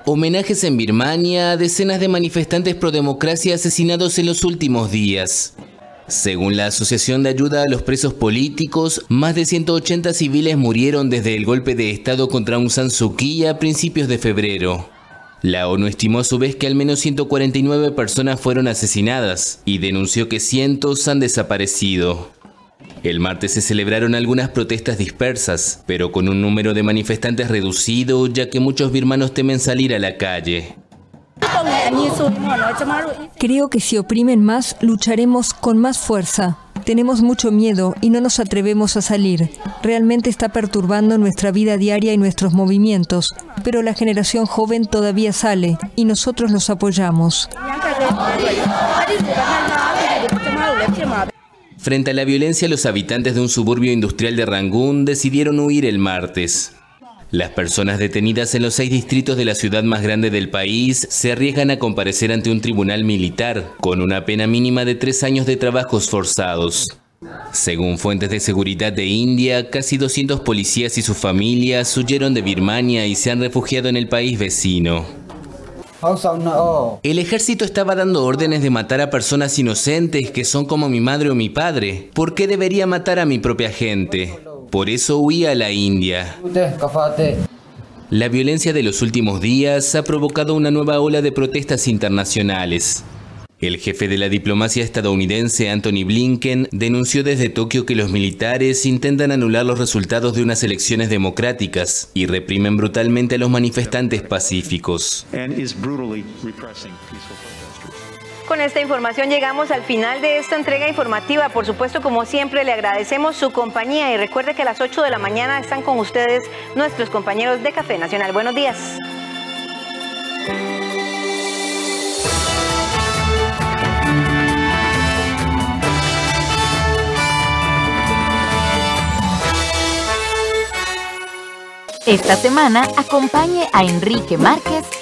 Homenajes en Birmania a decenas de manifestantes prodemocracia asesinados en los últimos días. Según la Asociación de Ayuda a los Presos Políticos, más de 180 civiles murieron desde el golpe de Estado contra Aung San Suu Kyi a principios de febrero. La ONU estimó a su vez que al menos 149 personas fueron asesinadas y denunció que cientos han desaparecido. El martes se celebraron algunas protestas dispersas, pero con un número de manifestantes reducido, ya que muchos birmanos temen salir a la calle. Creo que si oprimen más, lucharemos con más fuerza. Tenemos mucho miedo y no nos atrevemos a salir. Realmente está perturbando nuestra vida diaria y nuestros movimientos, pero la generación joven todavía sale y nosotros los apoyamos. Frente a la violencia, los habitantes de un suburbio industrial de Rangún decidieron huir el martes. Las personas detenidas en los 6 distritos de la ciudad más grande del país se arriesgan a comparecer ante un tribunal militar, con una pena mínima de 3 años de trabajos forzados. Según fuentes de seguridad de India, casi 200 policías y sus familias huyeron de Birmania y se han refugiado en el país vecino. El ejército estaba dando órdenes de matar a personas inocentes que son como mi madre o mi padre. ¿Por qué debería matar a mi propia gente? Por eso huí a la India. La violencia de los últimos días ha provocado una nueva ola de protestas internacionales. El jefe de la diplomacia estadounidense, Antony Blinken, denunció desde Tokio que los militares intentan anular los resultados de unas elecciones democráticas y reprimen brutalmente a los manifestantes pacíficos. Con esta información llegamos al final de esta entrega informativa. Por supuesto, como siempre, le agradecemos su compañía y recuerde que a las 8 de la mañana están con ustedes nuestros compañeros de Café Nacional. Buenos días. Esta semana acompañe a Enrique Márquez